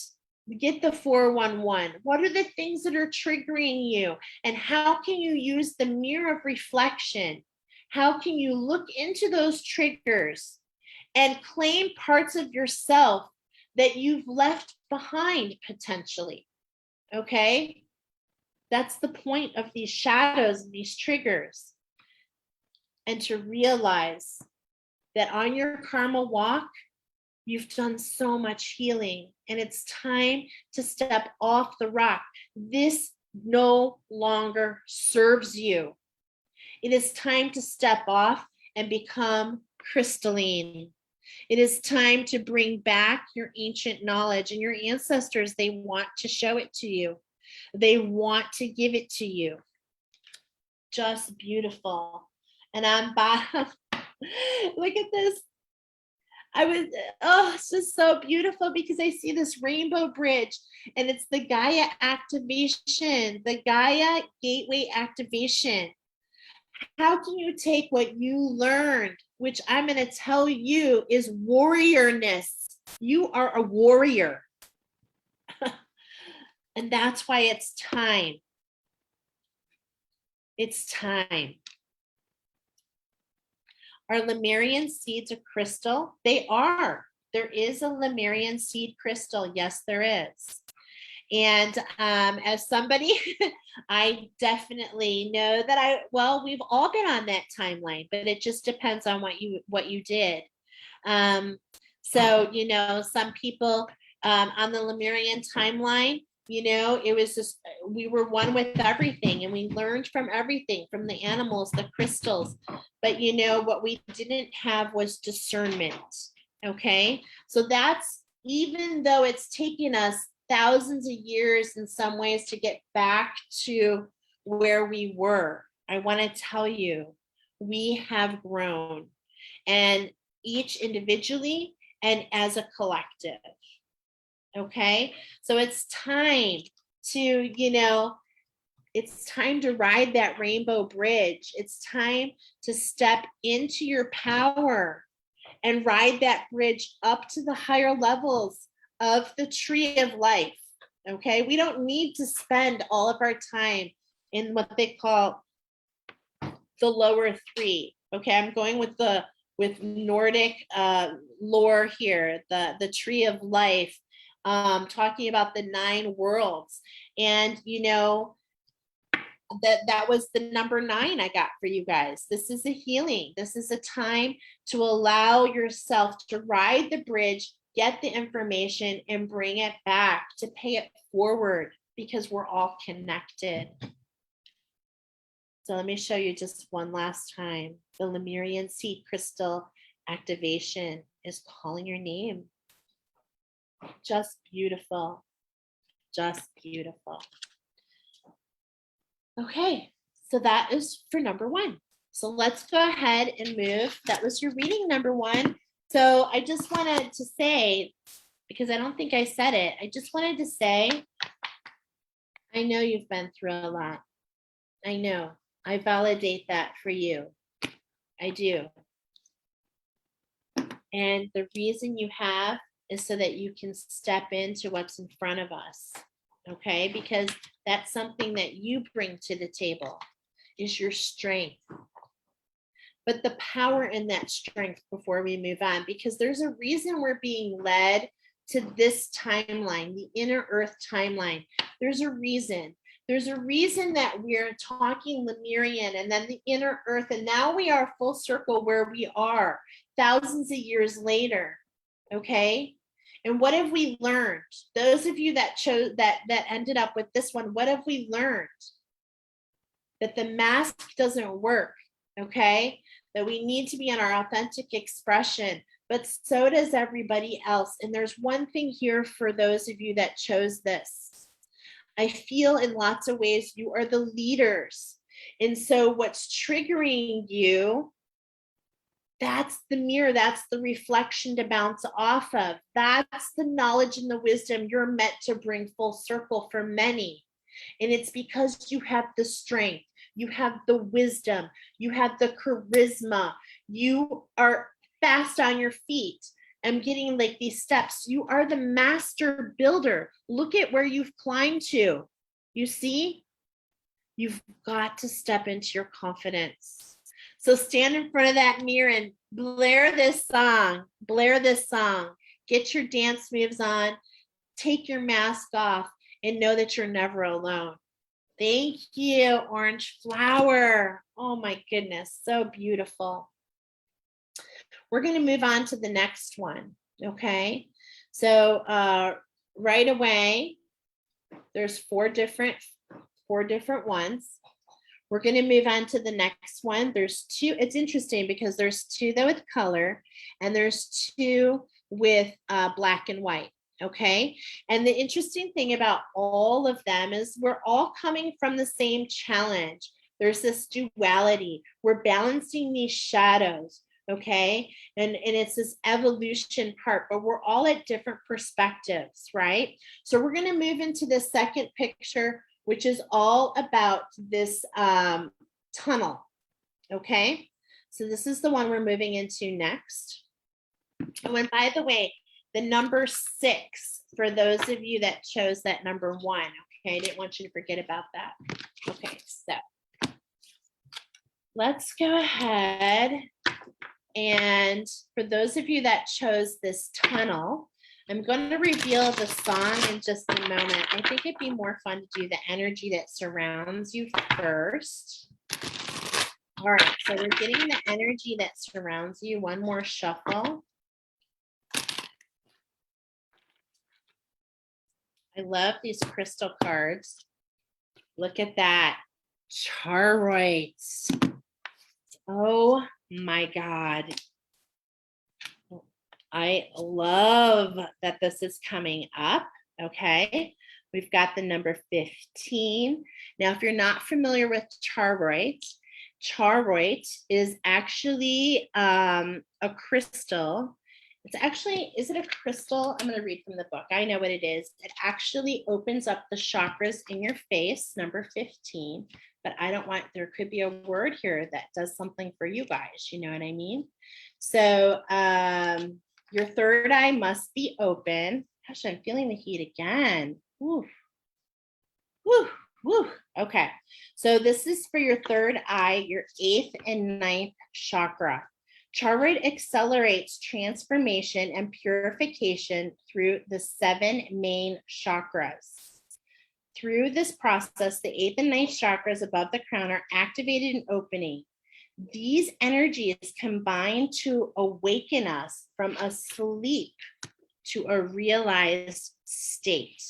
Speaker 1: get the 411. What are the things that are triggering you? And how can you use the mirror of reflection? How can you look into those triggers and claim parts of yourself that you've left behind potentially? Okay? That's the point of these shadows and these triggers. And to realize that on your karma walk, you've done so much healing, and it's time to step off the rock. This no longer serves you. It is time to step off and become crystalline. It is time to bring back your ancient knowledge, and your ancestors, they want to show it to you. They want to give it to you. Just beautiful. And on bottom, look at this. It's just so beautiful because I see this rainbow bridge, and it's the Gaia activation, the Gaia gateway activation. How can you take what you learned, which I'm going to tell you is warriorness? You are a warrior. And that's why it's time. It's time. Are Lemurian seeds a crystal? They are. There is a Lemurian seed crystal. Yes, there is. And as somebody, I definitely know that we've all been on that timeline, but it just depends on what you did. So, some people on the Lemurian timeline, You know, it was just, we were one with everything, and we learned from everything, from the animals, the crystals. But you know, what we didn't have was discernment. Okay. So that's, even though it's taken us thousands of years in some ways to get back to where we were, I want to tell you, we have grown, and each individually and as a collective. Okay. So it's time to, you know, it's time to ride that rainbow bridge. It's time to step into your power and ride that bridge up to the higher levels of the tree of life. Okay. We don't need to spend all of our time in what they call the lower three. Okay. I'm going with Nordic lore here, the tree of life, talking about the 9 worlds. And, you know, that was the number 9 I got for you guys. This is a healing. This is a time to allow yourself to ride the bridge, get the information, and bring it back, to pay it forward, because we're all connected. So let me show you just one last time. The Lemurian seed crystal activation is calling your name. Just beautiful. Just beautiful. Okay, so that is for number 1. So let's go ahead and move. That was your reading number 1. So I just wanted to say, because I don't think I said it, I just wanted to say, I know you've been through a lot. I know. I validate that for you. I do. And the reason you have is so that you can step into what's in front of us. Okay, because that's something that you bring to the table, is your strength. But the power in that strength, before we move on, because there's a reason we're being led to this timeline, the inner earth timeline. There's a reason. There's a reason that we're talking Lemurian and then the inner earth. And now we are full circle where we are thousands of years later. Okay. And what have we learned? Those of you that chose that ended up with this one, what have we learned? That the mask doesn't work, okay? That we need to be in our authentic expression, but so does everybody else. And there's one thing here for those of you that chose this. I feel in lots of ways you are the leaders. And so what's triggering you, that's the mirror, that's the reflection to bounce off of. That's the knowledge and the wisdom you're meant to bring full circle for many. And it's because you have the strength, you have the wisdom, you have the charisma, you are fast on your feet. I'm getting like these steps. You are the master builder. Look at where you've climbed to. You see? You've got to step into your confidence. So stand in front of that mirror and blare this song. Blare this song. Get your dance moves on. Take your mask off and know that you're never alone. Thank you, Orange Flower. Oh my goodness, so beautiful. We're going to move on to the next one. Okay. So right away, there's four different ones. We're going to move on to the next one. There's 2. It's interesting because there's 2 that with color and there's 2 with black and white. Okay. And the interesting thing about all of them is we're all coming from the same challenge. There's this duality. We're balancing these shadows. Okay. And it's this evolution part, but we're all at different perspectives, right? So we're going to move into the second picture, which is all about this tunnel. Okay. So this is the one we're moving into next. Oh, and by the way, the number 6, for those of you that chose that number 1. Okay. I didn't want you to forget about that. Okay. So let's go ahead. And for those of you that chose this tunnel, I'm going to reveal the song in just a moment. I think it'd be more fun to do the energy that surrounds you first. All right, so we're getting the energy that surrounds you. One more shuffle. I love these crystal cards. Look at that. Charoids. Oh my God. I love that this is coming up. Okay. We've got the number 15. Now, if you're not familiar with charoite is actually a crystal. It's actually, is it a crystal? I'm going to read from the book. I know what it is. It actually opens up the chakras in your face, number 15. But I don't want, there could be a word here that does something for you guys. You know what I mean? So your third eye must be open. Gosh, I'm feeling the heat again. Woo, woo, woo. Okay. So this is for your third eye, your 8th and 9th chakra. Charoid accelerates transformation and purification through the 7 main chakras. Through this process, the 8th and 9th chakras above the crown are activated and opening. These energies combine to awaken us from a sleep to a realized state.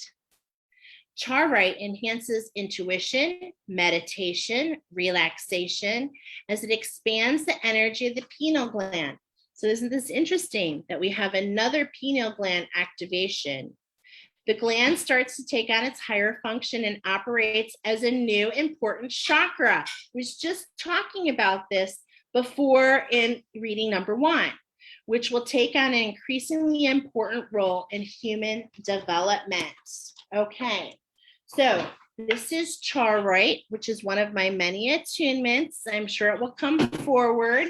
Speaker 1: Charoite enhances intuition, meditation, relaxation, as it expands the energy of the pineal gland. So isn't this interesting that we have another pineal gland activation? The gland starts to take on its higher function and operates as a new important chakra. I was just talking about this before in reading number 1, which will take on an increasingly important role in human development. Okay, so this is charoite, which is one of my many attunements. I'm sure it will come forward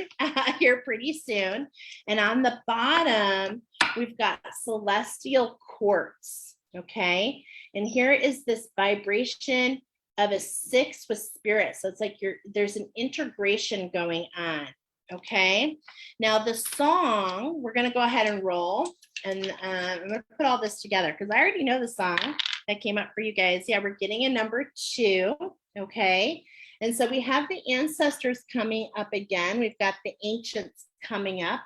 Speaker 1: here pretty soon. And on the bottom, we've got celestial quartz. Okay, and here is this vibration of a 6 with spirit. So it's like there's an integration going on. Okay, now the song, we're going to go ahead and roll, and I'm going to put all this together because I already know the song that came up for you guys. Yeah, we're getting a number 2. Okay, and so we have the ancestors coming up again. We've got the ancients coming up.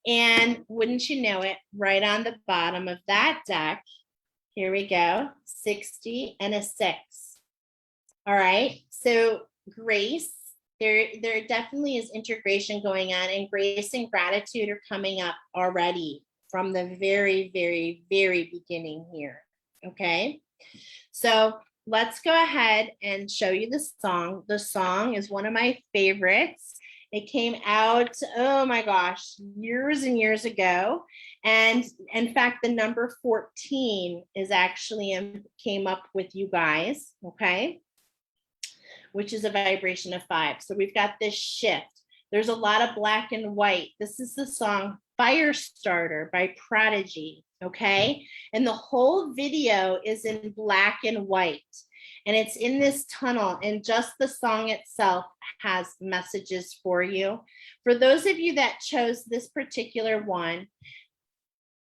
Speaker 1: And wouldn't you know it, right on the bottom of that deck, here we go, 60 and a 6. All right, so grace, there definitely is integration going on, and grace and gratitude are coming up already from the very, very, very beginning here, okay? So let's go ahead and show you the song. The song is one of my favorites. It came out, oh my gosh, years and years ago. And in fact, the number 14 is actually came up with you guys, okay? Which is a vibration of 5. So we've got this shift. There's a lot of black and white. This is the song Firestarter by Prodigy, okay? And the whole video is in black and white. And it's in this tunnel, and just the song itself has messages for you. For those of you that chose this particular one,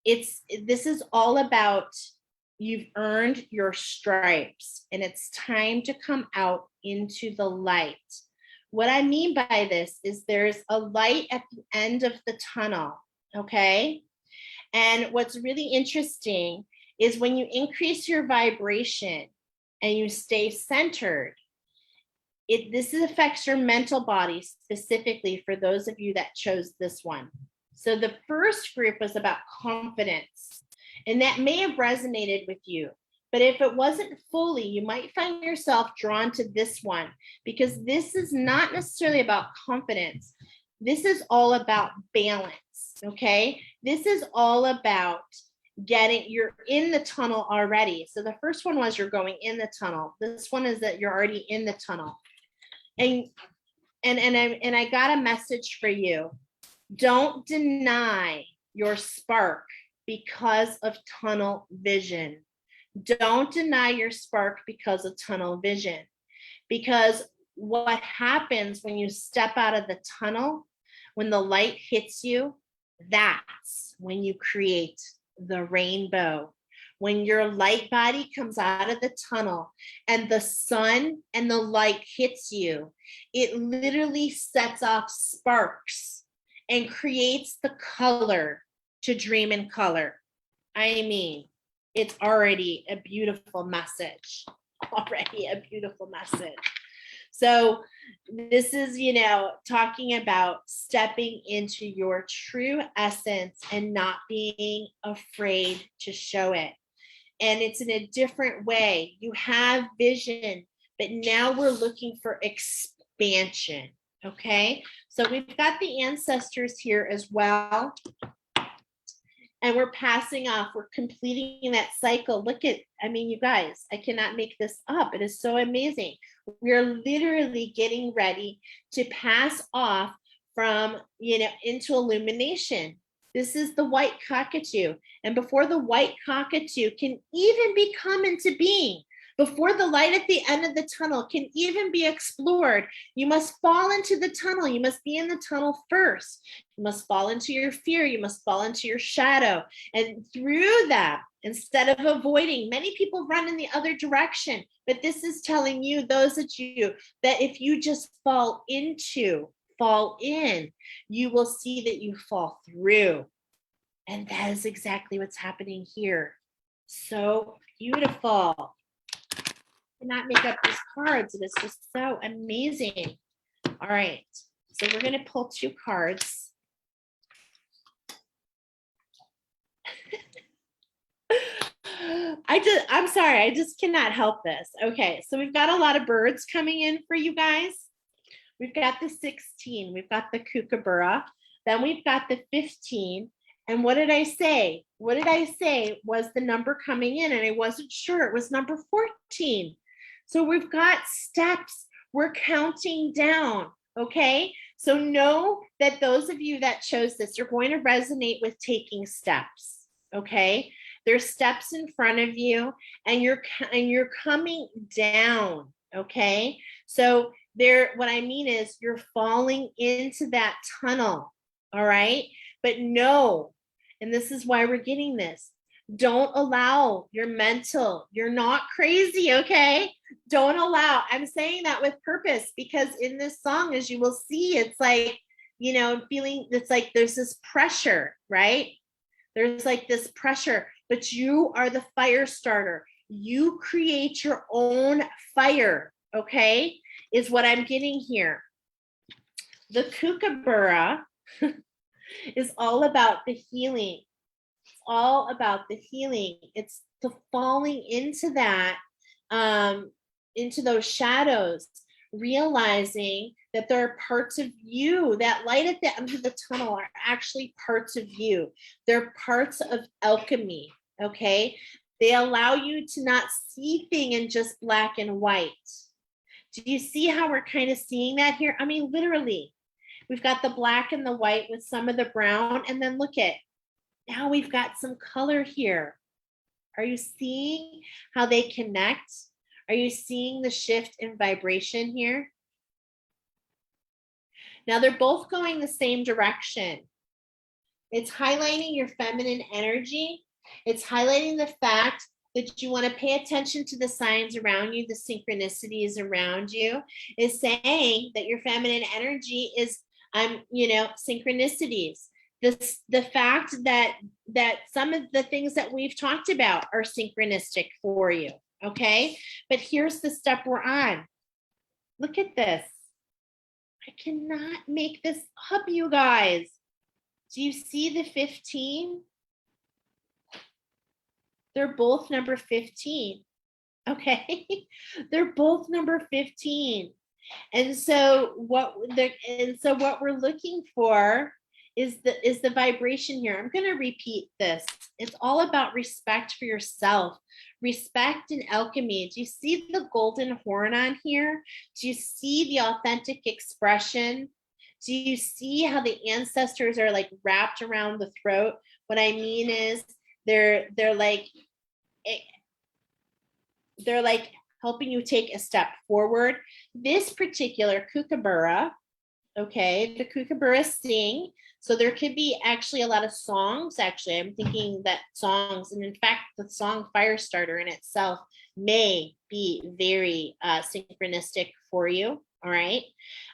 Speaker 1: this is all about you've earned your stripes, and it's time to come out into the light. What I mean by this is there's a light at the end of the tunnel, okay? And what's really interesting is when you increase your vibration and you stay centered, this affects your mental body specifically for those of you that chose this one. So the first group was about confidence, and that may have resonated with you. But if it wasn't fully, you might find yourself drawn to this one, because this is not necessarily about confidence. This is all about balance, okay? This is all about you're in the tunnel already. So the first one was you're going in the tunnel. This one is that you're already in the tunnel. And I got a message for you. Don't deny your spark because of tunnel vision. Don't deny your spark because of tunnel vision. Because what happens when you step out of the tunnel, when the light hits you, that's when you create the rainbow. When your light body comes out of the tunnel and the sun and the light hits you, it literally sets off sparks and creates the color to dream in color. I mean, it's already a beautiful message. Already a beautiful message. So this is, talking about stepping into your true essence and not being afraid to show it. And it's in a different way. You have vision, but now we're looking for expansion. Okay. So we've got the ancestors here as well. And we're passing off, we're completing that cycle. Look at, you guys, I cannot make this up. It is so amazing. We're literally getting ready to pass off from, into illumination. This is the white cockatoo. And before the white cockatoo can even be come into being, before the light at the end of the tunnel can even be explored, you must fall into the tunnel. You must be in the tunnel first. You must fall into your fear. You must fall into your shadow. And through that, instead of avoiding, many people run in the other direction. But this is telling you, those of you, that if you just fall in, you will see that you fall through. And that is exactly what's happening here. So beautiful. Not make up these cards. It is just so amazing. All right, so we're going to pull 2 cards. I'm sorry, I just cannot help this. Okay, so we've got a lot of birds coming in for you guys. We've got the 16, we've got the kookaburra, then we've got the 15. And what did I say? What did I say was the number coming in? And I wasn't sure. It was number 14. So we've got steps. We're counting down, okay? So know that those of you that chose this, you're going to resonate with taking steps, okay? There's steps in front of you, and you're coming down, okay? So what I mean is you're falling into that tunnel, all right? But no, and this is why we're getting this, don't allow your mental, you're not crazy, okay? Don't allow, I'm saying that with purpose, because in this song, as you will see, it's like, feeling, it's like there's this pressure, right? There's like this pressure, but you are the fire starter. You create your own fire, okay? Is what I'm getting here. The kookaburra is all about the healing. It's all about the healing. It's the falling into that, into those shadows, realizing that there are parts of you, that light at the end of the tunnel are actually parts of you. They're parts of alchemy, okay? They allow you to not see things in just black and white. Do you see how we're kind of seeing that here? Literally, we've got the black and the white with some of the brown, and then look at, now we've got some color here. Are you seeing how they connect? Are you seeing the shift in vibration here? Now they're both going the same direction. It's highlighting your feminine energy. It's highlighting the fact that you want to pay attention to the signs around you, the synchronicities around you. Is saying that your feminine energy is, synchronicities. The fact that some of the things that we've talked about are synchronistic for you, okay? But here's the step we're on. Look at this. I cannot make this up, you guys. Do you see the 15? They're both number 15, okay? They're both number 15. And so what we're looking for is the vibration here. I'm going to repeat this. It's all about respect for yourself, respect and alchemy. Do you see the golden horn on here? Do you see the authentic expression? Do you see how the ancestors are like wrapped around the throat? What I mean is they're like helping you take a step forward. This particular kookaburra, okay, the kookaburra sing. So there could be actually a lot of songs. Actually, I'm thinking that songs, and in fact, the song Firestarter in itself may be very synchronistic for you. All right.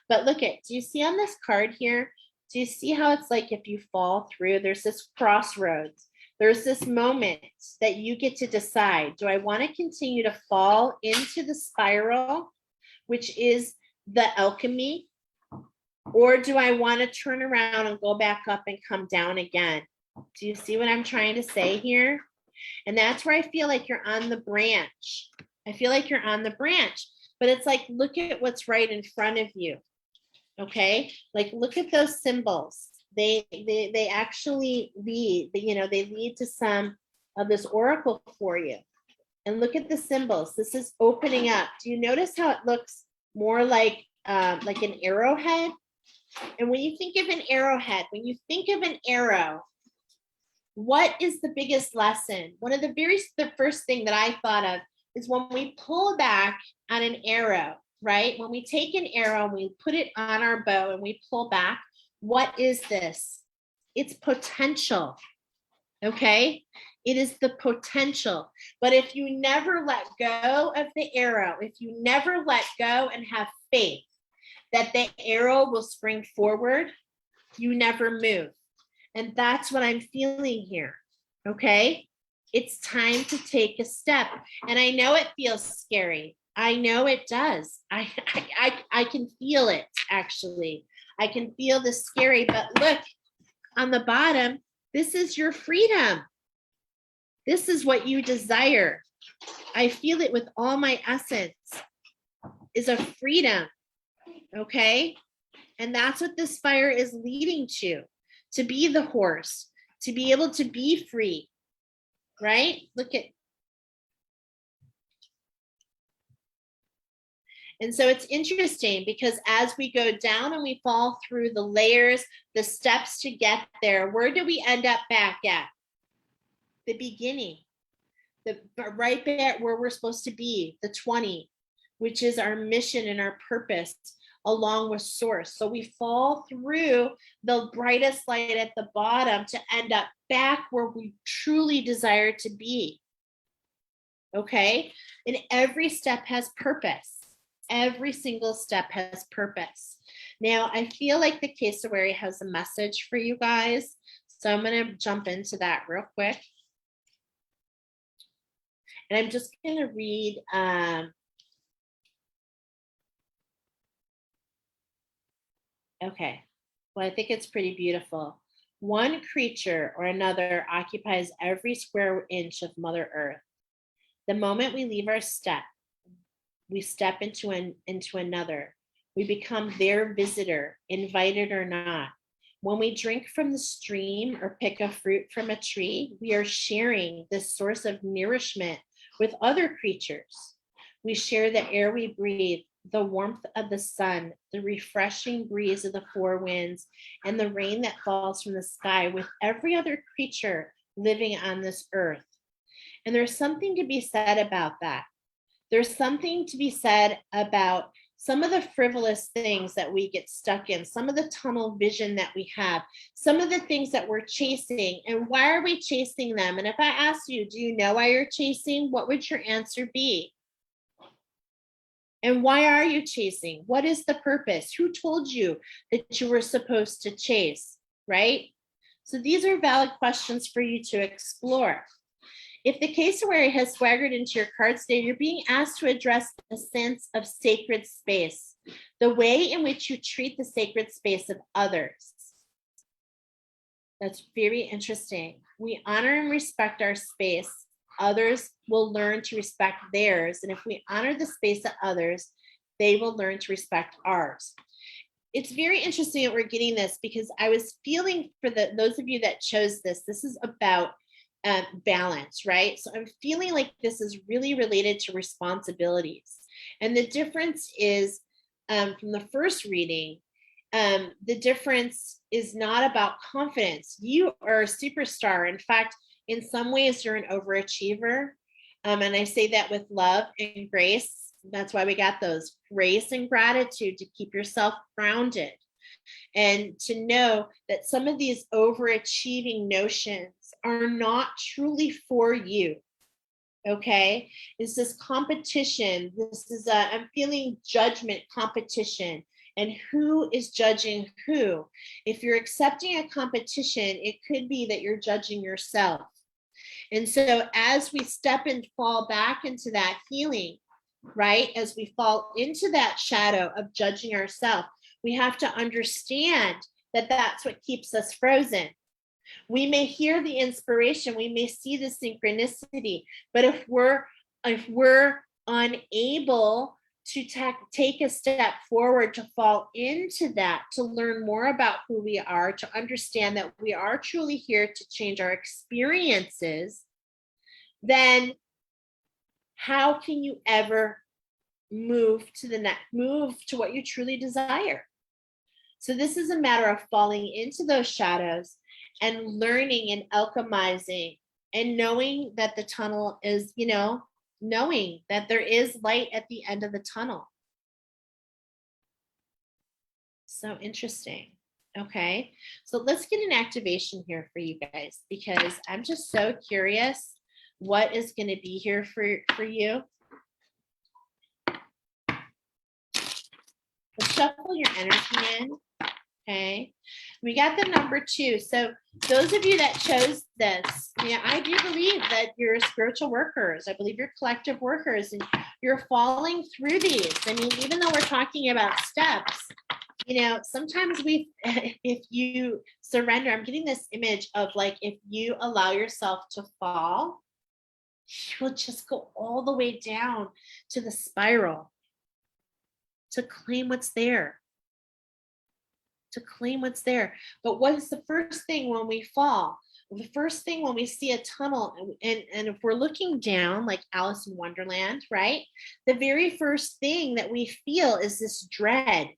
Speaker 1: But look at, do you see on this card here? Do you see how it's like if you fall through, there's this crossroads. There's this moment that you get to decide, do I want to continue to fall into the spiral, which is the alchemy, or do I want to turn around and go back up and come down again? Do you see what I'm trying to say here? And that's where I feel like you're on the branch. I feel like you're on the branch, but it's like, look at what's right in front of you. Okay. Like, look at those symbols. They actually lead, they lead to some of this oracle for you. And look at the symbols. This is opening up. Do you notice how it looks more like an arrowhead? And when you think of an arrowhead, when you think of an arrow, what is the biggest lesson? One of the first thing that I thought of is when we pull back on an arrow, right? When we take an arrow, we put it on our bow and we pull back. What is this? It's potential. Okay? It is the potential. But if you never let go of the arrow, if you never let go and have faith that the arrow will spring forward, you never move. And that's what I'm feeling here. Okay? It's time to take a step. And I know it feels scary. I know it does. I can feel it, actually. I can feel the scary, but look on the bottom, this is your freedom. This is what you desire. I feel it with all my essence, is a freedom. Okay? And that's what this fire is leading to be the horse, to be able to be free, right? Look at. And so it's interesting because as we go down and we fall through the layers, the steps to get there, where do we end up back at? The beginning, right back where we're supposed to be, the 20, which is our mission and our purpose along with source. So we fall through the brightest light at the bottom to end up back where we truly desire to be. Okay? And every step has purpose. Every single step has purpose. Now, I feel like the cassowary has a message for you guys. So I'm going to jump into that real quick. And I'm just going to read okay. Well, I think it's pretty beautiful. One creature or another occupies every square inch of Mother Earth. The moment we leave our step, we step into another. We become their visitor, invited or not. When we drink from the stream or pick a fruit from a tree, we are sharing this source of nourishment with other creatures. We share the air we breathe, the warmth of the sun, the refreshing breeze of the four winds, and the rain that falls from the sky with every other creature living on this earth. And there's something to be said about that. There's something to be said about some of the frivolous things that we get stuck in, some of the tunnel vision that we have, some of the things that we're chasing, and why are we chasing them? And if I ask you, do you know why you're chasing? What would your answer be? And why are you chasing? What is the purpose? Who told you that you were supposed to chase, right? So these are valid questions for you to explore. If the cassowary has swaggered into your card today, you're being asked to address the sense of sacred space, the way in which you treat the sacred space of others. That's very interesting. We honor and respect our space. Others will learn to respect theirs. And if we honor the space of others, they will learn to respect ours. It's very interesting that we're getting this because I was feeling for those of you that chose this, this is about balance, right? So I'm feeling like this is really related to responsibilities. And the difference is from the first reading, the difference is not about confidence. You are a superstar. In fact, in some ways, you're an overachiever. And I say that with love and grace. That's why we got those grace and gratitude to keep yourself grounded. And to know that some of these overachieving notions are not truly for you. Okay, it's this competition. This is I'm feeling judgment competition. And who is judging who? If you're accepting a competition, it could be that you're judging yourself. And so as we step and fall back into that healing, right, as we fall into that shadow of judging ourselves, we have to understand that that's what keeps us frozen. We may hear the inspiration, we may see the synchronicity, but if we're unable to take a step forward, to fall into that, to learn more about who we are, to understand that we are truly here to change our experiences, then how can you ever move to what you truly desire? So this is a matter of falling into those shadows and learning and alchemizing and knowing that the tunnel is, knowing that there is light at the end of the tunnel. So interesting. Okay, so let's get an activation here for you guys, because I'm just so curious what is going to be here for you. Let's shuffle your energy in. Okay, we got the number 2. So those of you that chose this, I do believe that you're spiritual workers. I believe you're collective workers, and you're falling through these. I mean, even though we're talking about steps, sometimes if you surrender, I'm getting this image of like, if you allow yourself to fall, you will just go all the way down to the spiral to claim what's there. But what is the first thing when we fall? The first thing when we see a tunnel, and if we're looking down like Alice in Wonderland, right? The very first thing that we feel is this dread,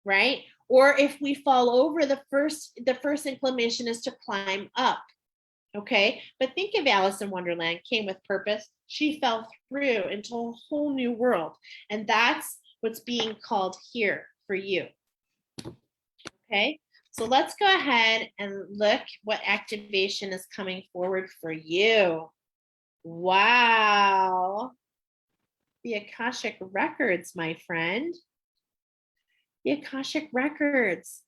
Speaker 1: right? Or if we fall over, the first inclination is to climb up. Okay, but think of Alice in Wonderland, came with purpose. She fell through into a whole new world. And that's what's being called here for you. Okay, so let's go ahead and look what activation is coming forward for you. Wow. The Akashic Records, my friend. The Akashic Records.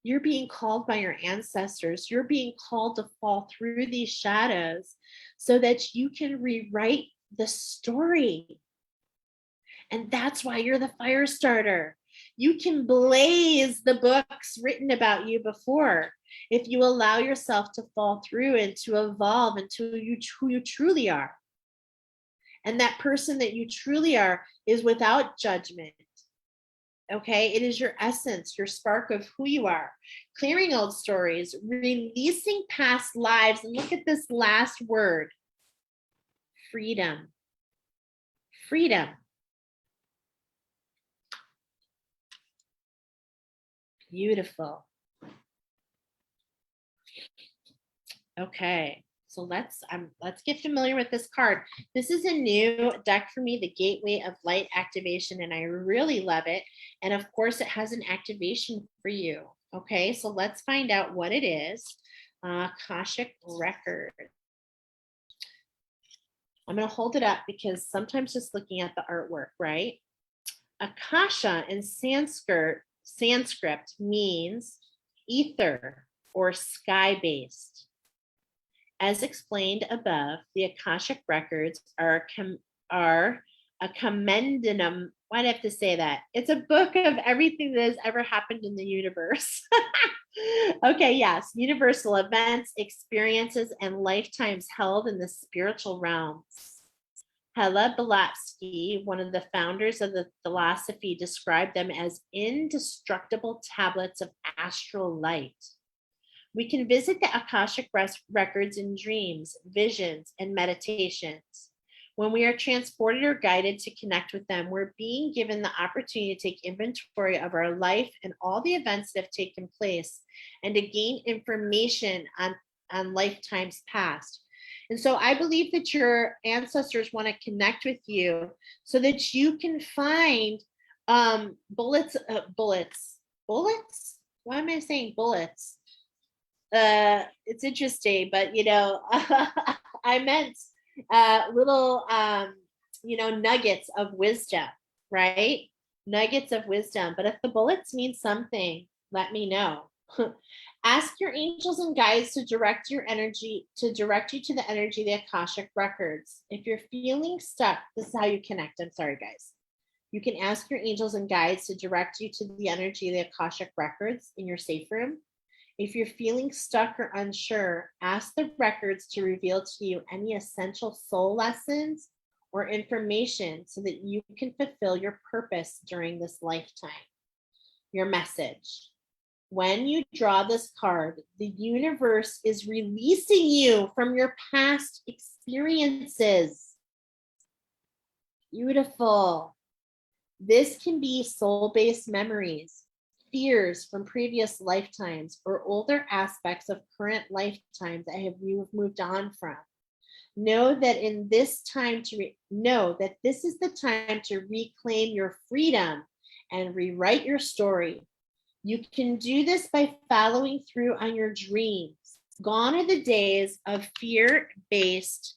Speaker 1: You're being called by your ancestors. You're being called to fall through these shadows so that you can rewrite the story. And that's why you're the fire starter. You can blaze the books written about you before if you allow yourself to fall through and to evolve into who you truly are. And that person that you truly are is without judgment. Okay, it is your essence, your spark of who you are. Clearing old stories, releasing past lives. And look at this last word: freedom. Freedom. Beautiful. Okay, so let's get familiar with this card. This is a new deck for me, the Gateway of Light Activation, and I really love it. And of course, it has an activation for you. Okay, so let's find out what it is. Akashic Record. I'm going to hold it up because sometimes just looking at the artwork, right? Akasha in Sanskrit means ether or sky-based. As explained above, the Akashic Records are a commendum. Why do I have to say that? It's a book of everything that has ever happened in the universe. Okay, yes, universal events, experiences, and lifetimes held in the spiritual realms. Hela Blavatsky, one of the founders of the philosophy, described them as indestructible tablets of astral light. We can visit the Akashic Records in dreams, visions, and meditations. When we are transported or guided to connect with them, we're being given the opportunity to take inventory of our life and all the events that have taken place, and to gain information on lifetimes past. And so I believe that your ancestors want to connect with you so that you can find bullets. Why am I saying bullets? It's interesting, but I meant little nuggets of wisdom, right? Nuggets of wisdom. But if the bullets mean something, let me know. Ask your angels and guides to direct you to the energy of the Akashic records. If you're feeling stuck, this is how you connect. I'm sorry, guys. You can ask your angels and guides to direct you to the energy of the Akashic records in your safe room. If you're feeling stuck or unsure, ask the records to reveal to you any essential soul lessons or information so that you can fulfill your purpose during this lifetime. Your message. When you draw this card, the universe is releasing you from your past experiences. Beautiful. This can be soul-based memories, fears from previous lifetimes, or older aspects of current lifetimes that you have moved on from. Know that this is the time to reclaim your freedom and rewrite your story. You can do this by following through on your dreams. Gone are the days of fear-based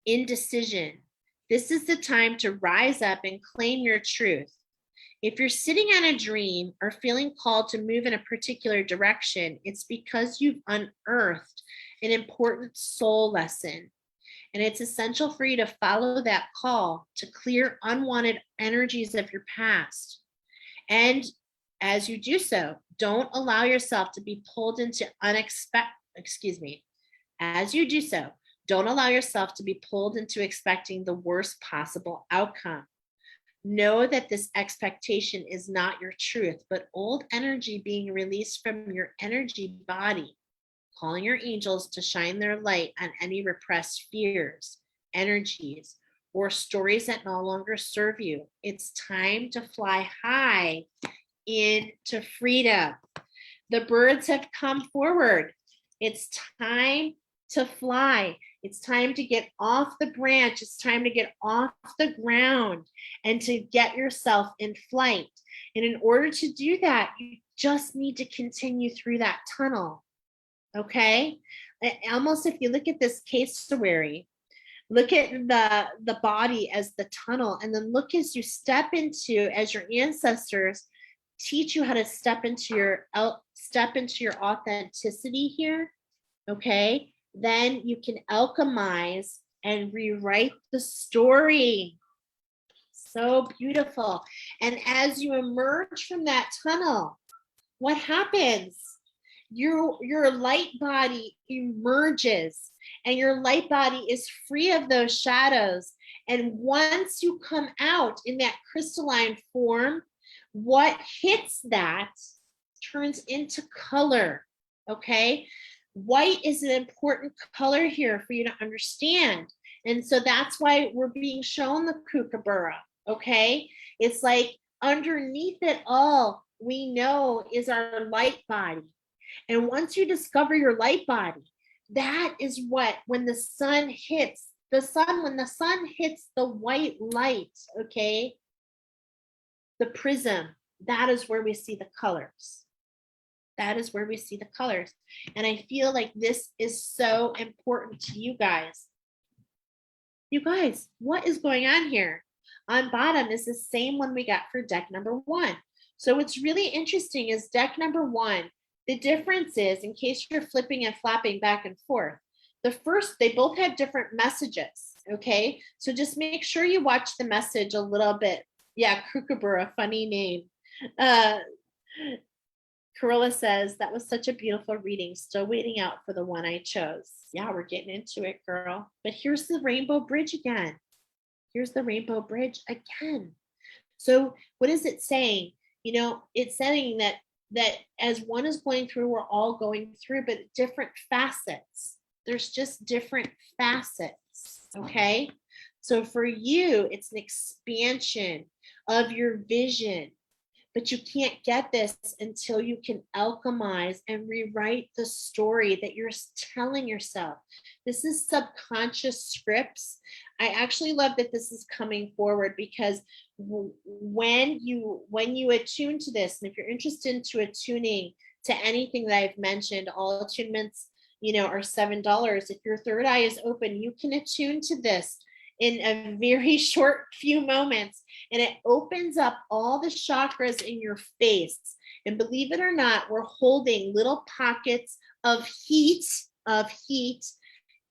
Speaker 1: indecision. This is the time to rise up and claim your truth. If you're sitting on a dream or feeling called to move in a particular direction, it's because you've unearthed an important soul lesson. And it's essential for you to follow that call to clear unwanted energies of your past. And as you do so, don't allow yourself to be pulled into As you do so, don't allow yourself to be pulled into expecting the worst possible outcome. Know that this expectation is not your truth, but old energy being released from your energy body, calling your angels to shine their light on any repressed fears, energies, or stories that no longer serve you. It's time to fly high into freedom. The birds have come forward. It's time to fly. It's time to get off the branch. It's time to get off the ground and to get yourself in flight. And in order to do that, you just need to continue through that tunnel. Okay? Almost if you look at this cassowary, look at the body as the tunnel, and then look as you step into, as your ancestors teach you how to step into your authenticity here, okay? Then you can alchemize and rewrite the story. So beautiful. And as you emerge from that tunnel, what happens? Your light body emerges, and your light body is free of those shadows. And once you come out in that crystalline form, what hits that turns into color, okay? White is an important color here for you to understand. And so that's why we're being shown the kookaburra, okay? It's like underneath it all, we know is our light body. And once you discover your light body, that is what, when the sun hits the white light, okay? The prism, that is where we see the colors. That is where we see the colors. And I feel like this is so important to you guys. You guys, what is going on here? On bottom is the same one we got for deck number 1. So what's really interesting is deck number 1, the difference is, in case you're flipping and flapping back and forth, the first, they both have different messages, okay? So just make sure you watch the message a little bit. Yeah, kookaburra, funny name. Carilla says, that was such a beautiful reading. Still waiting out for the one I chose. Yeah, we're getting into it, girl. But here's the rainbow bridge again. Here's the rainbow bridge again. So what is it saying? You know, it's saying that as one is going through, we're all going through, but different facets. There's just different facets, okay? So for you, it's an expansion of your vision, but you can't get this until you can alchemize and rewrite the story that you're telling yourself. This is subconscious scripts. I actually love that this is coming forward, because when you attune to this, and if you're interested into attuning to anything that I've mentioned, all attunements, you know, are $7. If your third eye is open, you can attune to this in a very short few moments, and it opens up all the chakras in your face. And believe it or not, we're holding little pockets of heat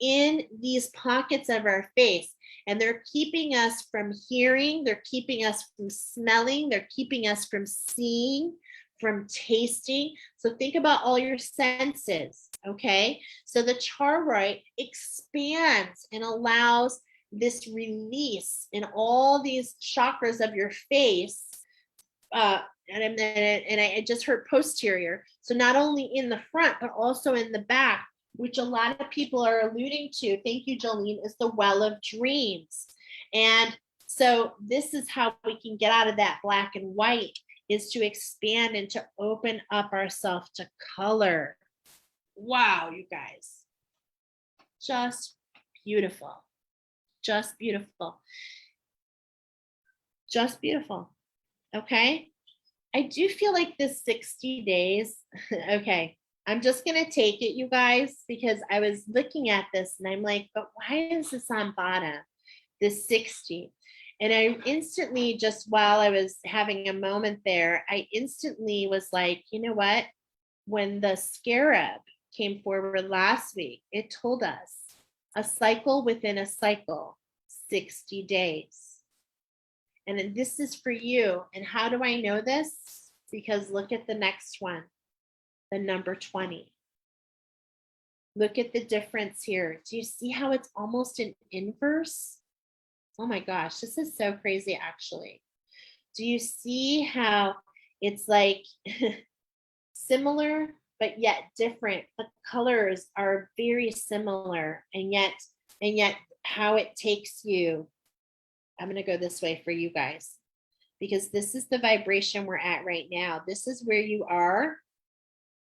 Speaker 1: in these pockets of our face. And they're keeping us from hearing, they're keeping us from smelling, they're keeping us from seeing, from tasting. So think about all your senses, okay? So the choroid expands and allows this release in all these chakras of your face. And I just heard posterior. So not only in the front, but also in the back, which a lot of people are alluding to. Thank you, Jolene, is the well of dreams. And so this is how we can get out of that black and white, is to expand and to open up ourselves to color. Wow, you guys. Just beautiful. Just beautiful. Just beautiful. Okay. I do feel like this 60 days. Okay. I'm just going to take it, you guys, because I was looking at this and I'm like, but why is this on bottom? This 60. And I instantly, just while I was having a moment there, I instantly was like, you know what? When the scarab came forward last week, it told us a cycle within a cycle, 60 days. And this is for you. And how do I know this? Because look at the next one, the number 20. Look at the difference here. Do you see how it's almost an inverse? Oh my gosh, this is so crazy, actually. Do you see how it's like similar, but yet different? The colors are very similar, and yet how it takes you. I'm going to go this way for you guys, because this is the vibration we're at right now. This is where you are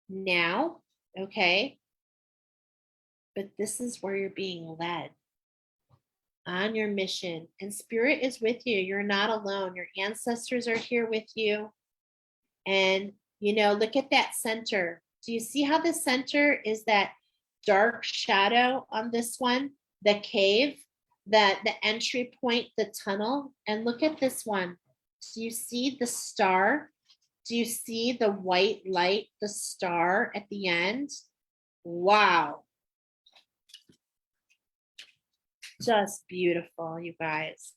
Speaker 1: now, okay? But this is where you're being led on your mission, and spirit is with you. You're not alone. Your ancestors are here with you. And, you know, look at that center. Do you see how the center is that dark shadow on this one? The cave, the entry point, the tunnel. And look at this one. Do you see the star? Do you see the white light, the star at the end? Wow. Just beautiful, you guys.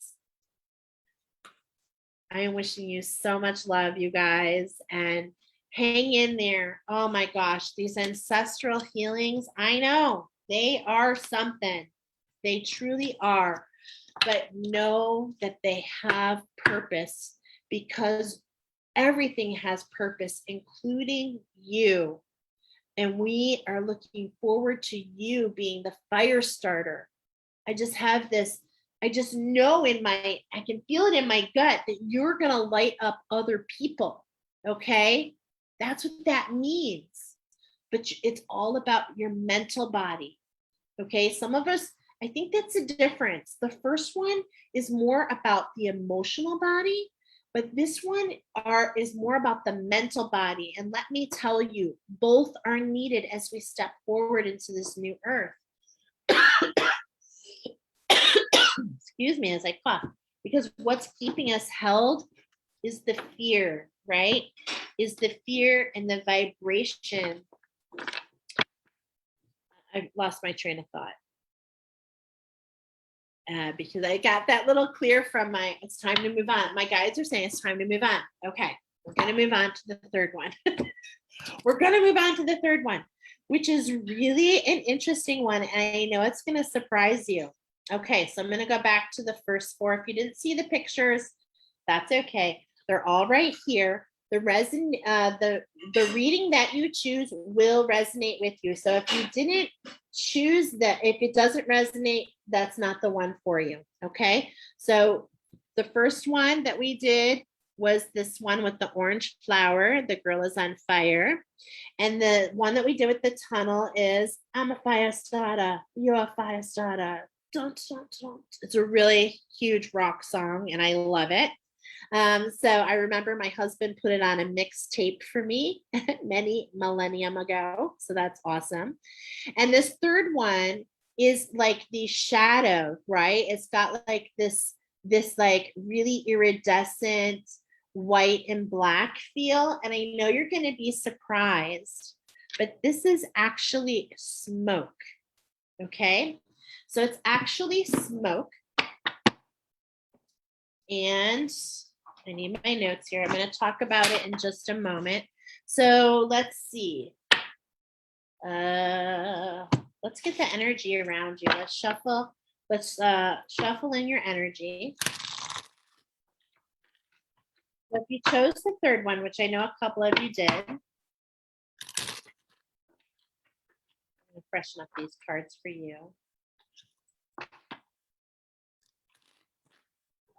Speaker 1: I am wishing you so much love, you guys, and hang in there. Oh my gosh, these ancestral healings, I know they are something. They truly are, but know that they have purpose, because everything has purpose, including you. And we are looking forward to you being the fire starter. I just have this, I just know I can feel it in my gut that you're going to light up other people. Okay. That's what that means. But it's all about your mental body. Okay. Some of us, I think that's a difference. The first one is more about the emotional body, but this one is more about the mental body. And let me tell you, both are needed as we step forward into this new earth. Excuse me as I cough, because what's keeping us held is the fear, right? Is the fear and the vibration. I lost my train of thought. Because I got that little clear from it's time to move on. My guides are saying it's time to move on. Okay, we're going to move on to the third one. We're going to move on to the third one, which is really an interesting one. And I know it's going to surprise you. Okay, so I'm going to go back to the first four. If you didn't see the pictures, that's okay. They're all right here. The reading that you choose will resonate with you. So if you didn't choose that, if it doesn't resonate, that's not the one for you. Okay, so the first one that we did was this one with the orange flower. The girl is on fire. And the one that we did with the tunnel is, I'm a fire starter. You're a fire starter. Don't. It's a really huge rock song, and I love it. So I remember my husband put it on a mixtape for me many millennium ago. So that's awesome. And this third one is like the shadow, right? It's got like this like really iridescent white and black feel. And I know you're going to be surprised, but this is actually smoke. Okay. So it's actually smoke. And I need my notes here. I'm going to talk about it in just a moment. So let's see. Let's get the energy around you. Let's shuffle. Let's shuffle in your energy. So if you chose the third one, which I know a couple of you did, I'm gonna freshen up these cards for you.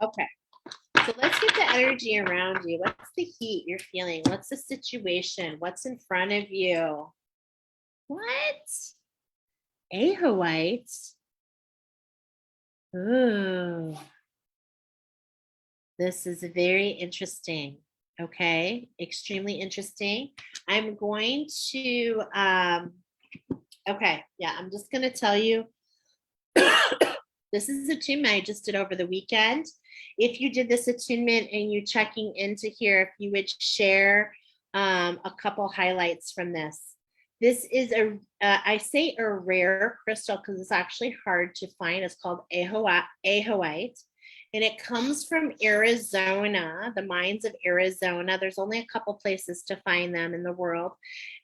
Speaker 1: Okay, so let's get the energy around you. What's the heat you're feeling? What's the situation? What's in front of you? What? Ahawite? Ooh. This is very interesting. Okay, extremely interesting. I'm going to, okay, yeah, I'm just going to tell you. This is attunement I just did over the weekend. If you did this attunement and you checking into here, if you would share a couple highlights from this. This is I say a rare crystal because it's actually hard to find. It's called ahawite. And it comes from Arizona, the mines of Arizona. There's only a couple places to find them in the world.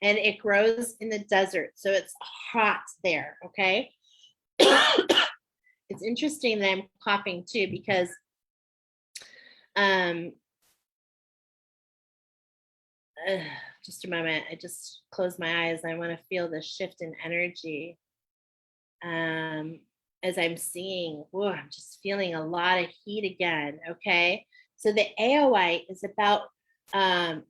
Speaker 1: And it grows in the desert. So it's hot there, okay? It's interesting that I'm coughing too, because just a moment. I just closed my eyes. I want to feel the shift in energy. As I'm seeing, whoa, I'm just feeling a lot of heat again. Okay. So the Aoite is about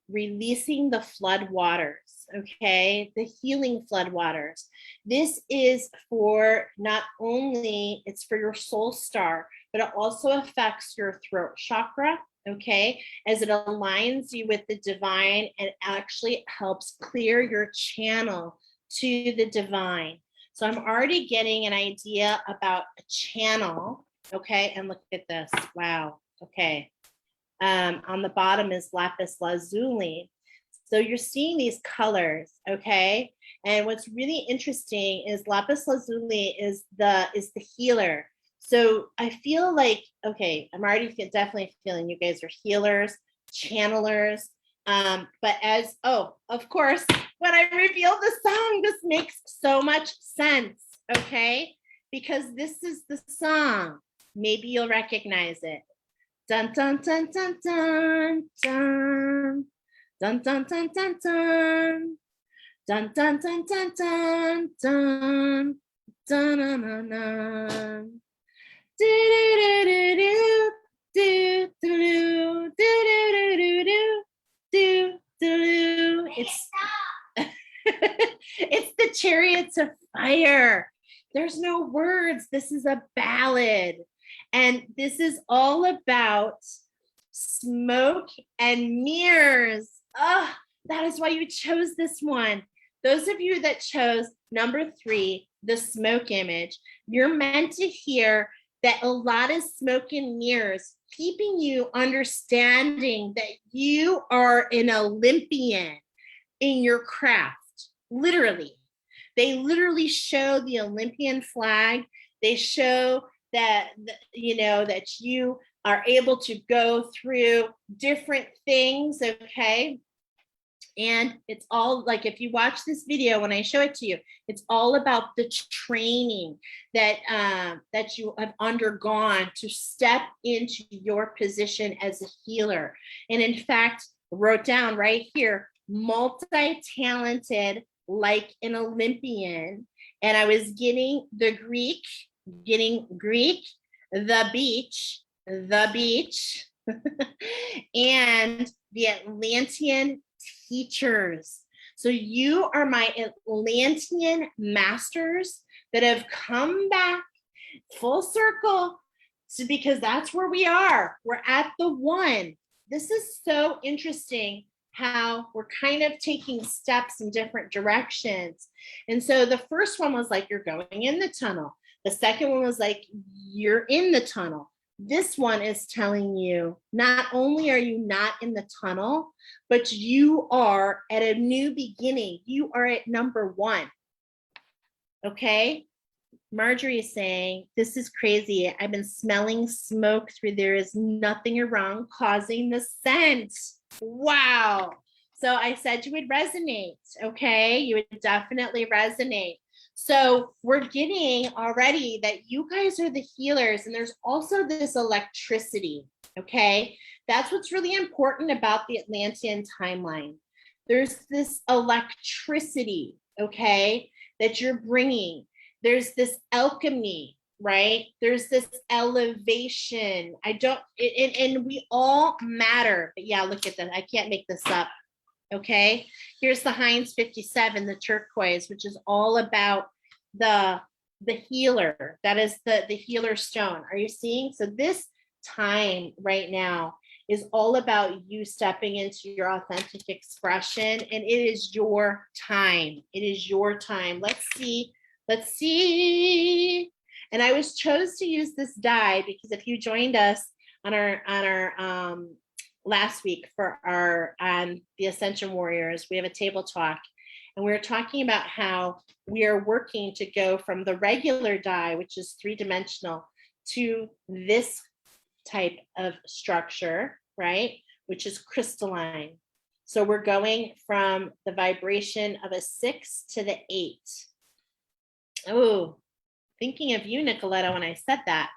Speaker 1: releasing the flood waters. Okay. The healing flood waters. This is for not only, it's for your soul star, but it also affects your throat chakra. Okay. As it aligns you with the divine and actually helps clear your channel to the divine. So I'm already getting an idea about a channel, okay? And look at this, wow, okay. On the bottom is lapis lazuli. So you're seeing these colors, okay? And what's really interesting is lapis lazuli is the healer. So I feel like, okay, I'm already definitely feeling you guys are healers, channelers, but as, oh, of course, when I reveal the song, this makes so much sense, okay? Because this is the song. Maybe you'll recognize it. Dun, dun, dun, dun, dun, dun. Dun, dun, dun, dun, dun. Dun, dun, dun, dun, dun, dun. Dun, dun, dun, dun. Do, do, do, do, do, do, do, do, do, do, do, do, do. It's the Chariots of Fire. There's no words. This is a ballad. And this is all about smoke and mirrors. Oh, that is why you chose this one. Those of you that chose number 3, the smoke image, you're meant to hear that a lot of smoke and mirrors, keeping you understanding that you are an Olympian in your craft. Literally, they literally show the Olympian flag. They show that, you know, that you are able to go through different things, okay? And it's all like, if you watch this video, when I show it to you, it's all about the training that that you have undergone to step into your position as a healer. And in fact, wrote down right here, multi-talented like an Olympian. And I was getting Greek, the beach, and the Atlantean teachers. So you are my Atlantean masters that have come back full circle. So because that's where we are. We're at the one. This is so interesting how we're kind of taking steps in different directions. And so the first one was like, you're going in the tunnel. The second one was like, you're in the tunnel. This one is telling you, not only are you not in the tunnel, but you are at a new beginning. You are at number one. Okay? Marjorie is saying, this is crazy. I've been smelling smoke through there is nothing wrong causing the scent. Wow. So I said you would resonate. Okay? You would definitely resonate. So we're getting already that you guys are the healers, and there's also this electricity. Okay? That's what's really important about the Atlantean timeline. There's this electricity, okay, that you're bringing. There's this alchemy, right? There's this elevation. And we all matter. But yeah, look at that. I can't make this up. Okay. Here's the Heinz 57, the turquoise, which is all about the healer. That is the healer stone. Are you seeing? So this time right now is all about you stepping into your authentic expression, and it is your time. It is your time. Let's see. And I was chose to use this die because if you joined us on our last week for our the Ascension Warriors, we have a table talk, and we're talking about how we are working to go from the regular die, which is 3-dimensional, to this type of structure, right? Which is crystalline. So we're going from the vibration of a 6 to the 8. Oh, thinking of you, Nicoletta, when I said that,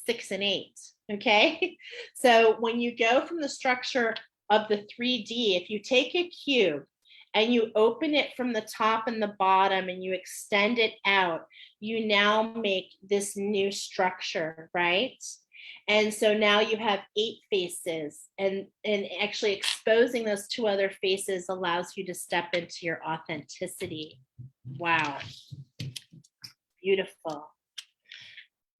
Speaker 1: 6 and 8. Okay. So when you go from the structure of the 3D, if you take a cube and you open it from the top and the bottom and you extend it out, you now make this new structure, right? And so now you have 8 faces, and actually exposing those 2 other faces allows you to step into your authenticity. Wow. Beautiful.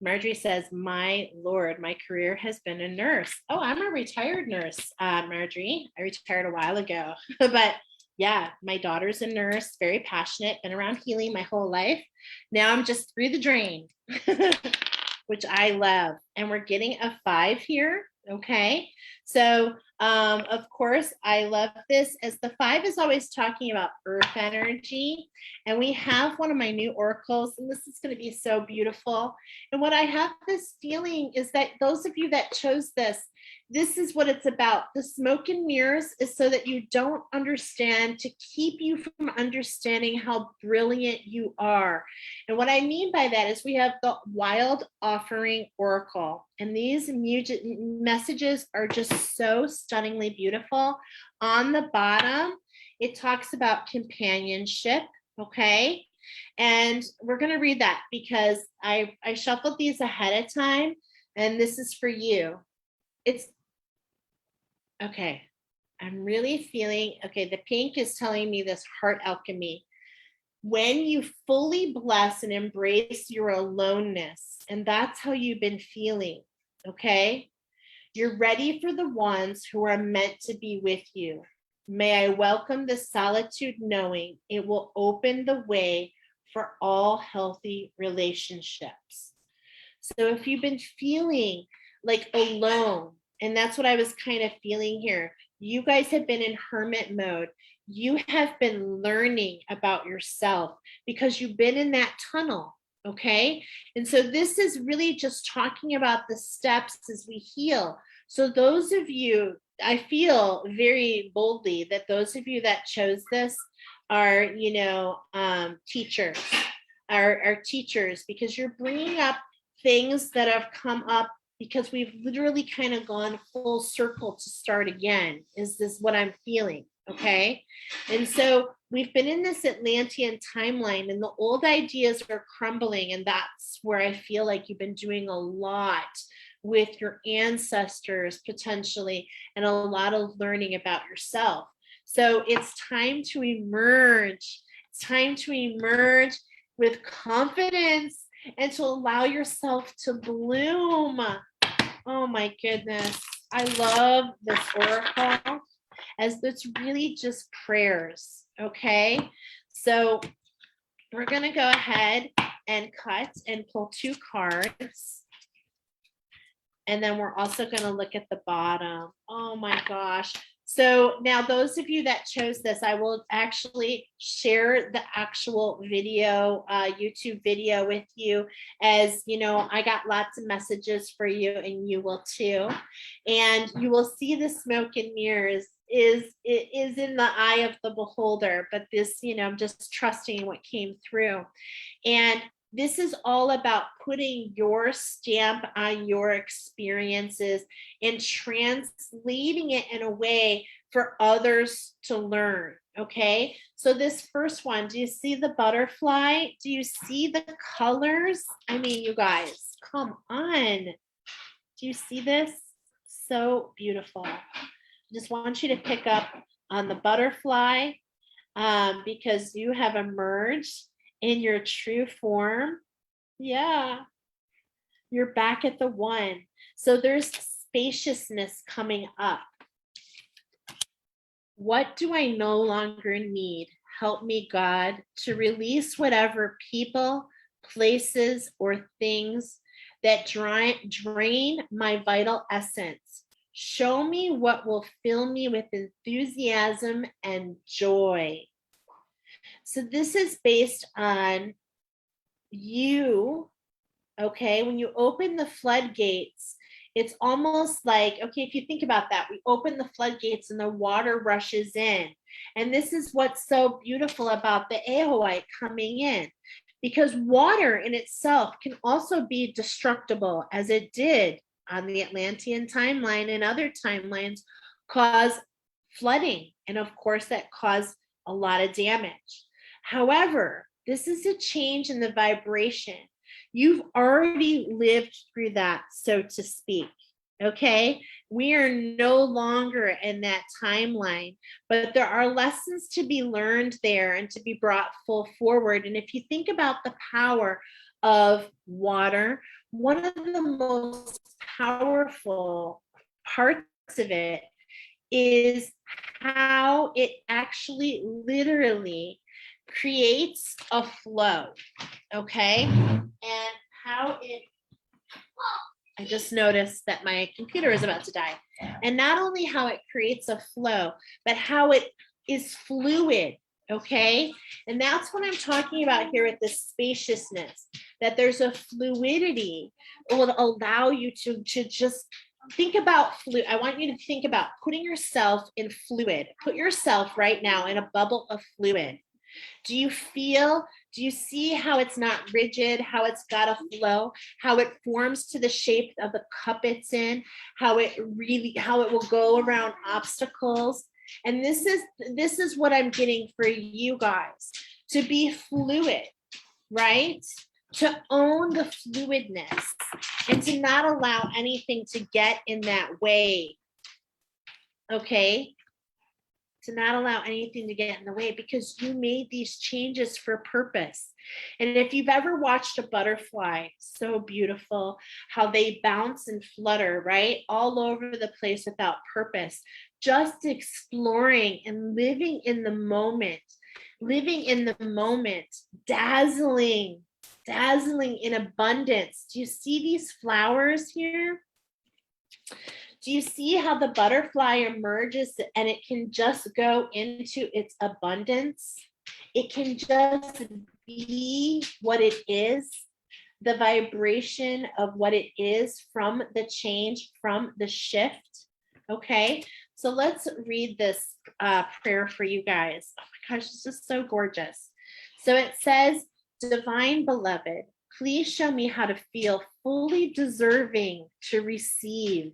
Speaker 1: Marjorie says, my Lord, my career has been a nurse. Oh, I'm a retired nurse, Marjorie. I retired a while ago. But yeah, my daughter's a nurse, very passionate, been around healing my whole life. Now I'm just through the drain, which I love. And we're getting a 5 here. Okay. So, of course, I love this, as the 5 is always talking about earth energy. And we have one of my new oracles, and this is going to be so beautiful. And what I have this feeling is that those of you that chose this is what it's about. The smoke and mirrors is so that you don't understand, to keep you from understanding how brilliant you are. And what I mean by that is we have the Wild Offering Oracle, and these messages are just so stunningly beautiful. On the bottom, it talks about companionship, okay? And we're going to read that because I shuffled these ahead of time, and this is for you. It's okay. I'm really feeling, okay, the pink is telling me this heart alchemy. When you fully bless and embrace your aloneness, and that's how you've been feeling, okay? You're ready for the ones who are meant to be with you. May I welcome the solitude, knowing it will open the way for all healthy relationships. So if you've been feeling like alone, and that's what I was kind of feeling here, you guys have been in hermit mode. You have been learning about yourself because you've been in that tunnel, okay? And so this is really just talking about the steps as we heal. So those of you, I feel very boldly that those of you that chose this are, teachers, are teachers, because you're bringing up things that have come up because we've literally kind of gone full circle to start again. Is this what I'm feeling? Okay. And so we've been in this Atlantean timeline, and the old ideas are crumbling. And that's where I feel like you've been doing a lot with your ancestors potentially, and a lot of learning about yourself. So it's time to emerge. It's time to emerge with confidence and to allow yourself to bloom. Oh my goodness. I love this oracle. as it's really just prayers, okay? So we're gonna go ahead and cut and pull 2 cards. And then we're also gonna look at the bottom. Oh my gosh. So now those of you that chose this, I will actually share the actual video, YouTube video with you, as you know, I got lots of messages for you and you will too. And you will see the smoke and mirrors is in the eye of the beholder, but this, you know, I'm just trusting what came through. And this is all about putting your stamp on your experiences and translating it in a way for others to learn, okay? So this first one, do you see the butterfly? Do you see the colors? I mean, you guys, come on. Do you see this? So beautiful. I just want you to pick up on the butterfly because you have emerged in your true form. Yeah, you're back at the one. So there's spaciousness coming up. What do I no longer need? Help me, God, to release whatever people, places, or things that drain my vital essence. Show me what will fill me with enthusiasm and joy. So this is based on you, okay? When you open the floodgates, it's almost like, okay, if you think about that, we open the floodgates and the water rushes in. And this is what's so beautiful about the Ahoite coming in, because water in itself can also be destructible, as it did on the Atlantean timeline and other timelines, cause flooding. And of course, that caused a lot of damage. However, this is a change in the vibration. You've already lived through that, so to speak, okay? We are no longer in that timeline, but there are lessons to be learned there and to be brought full forward. And if you think about the power of water, one of the most powerful parts of it is how it actually literally creates a flow, okay? And how it, I just noticed that my computer is about to die. And not only how it creates a flow, but how it is fluid, okay? And that's what I'm talking about here with this spaciousness, that there's a fluidity that will allow you to just think about fluid. I want you to think about putting yourself in fluid. Put yourself right now in a bubble of fluid. Do you see how it's not rigid, how it's got a flow, how it forms to the shape of the cup it's in, how it will go around obstacles? And this is what I'm getting for you guys, to be fluid, right? To own the fluidness and to not allow anything to get in that way, okay? To not allow anything to get in the way, because you made these changes for purpose. And if you've ever watched a butterfly, so beautiful, how they bounce and flutter, right? All over the place without purpose, just exploring and living in the moment, dazzling in abundance. Do you see these flowers here? Do you see how the butterfly emerges and it can just go into its abundance? It can just be what it is, the vibration of what it is from the change, from the shift, okay? So let's read this prayer for you guys. Oh my gosh, this is so gorgeous. So it says, Divine Beloved, please show me how to feel fully deserving to receive.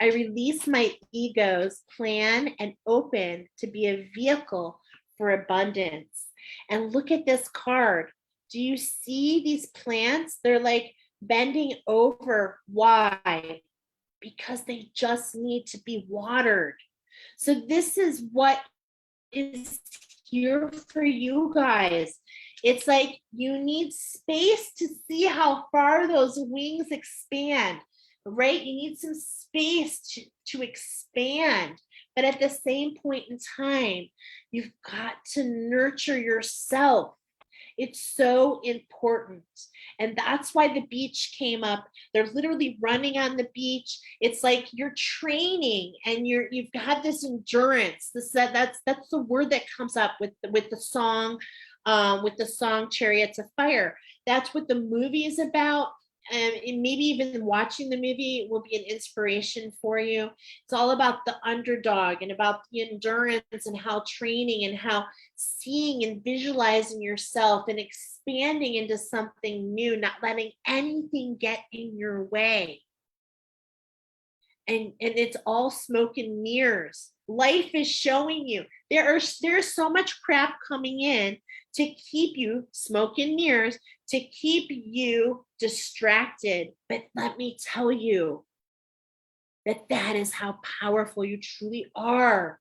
Speaker 1: I release my ego's plan and open to be a vehicle for abundance. And look at this card. Do you see these plants? They're like bending over. Why? Because they just need to be watered. So this is what is here for you guys. It's like you need space to see how far those wings expand. Right? You need some space to expand. But at the same point in time, you've got to nurture yourself. It's so important. And that's why the beach came up. They're literally running on the beach. It's like you're training and you've got this endurance. That's the word that comes up with the song, Chariots of Fire. That's what the movie is about. And maybe even watching the movie will be an inspiration for you. It's all about the underdog and about the endurance and how training and how seeing and visualizing yourself and expanding into something new, not letting anything get in your way. And it's all smoke and mirrors. Life is showing you there's so much crap coming in to keep you smoke and mirrors, to keep you distracted. But let me tell you that is how powerful you truly are.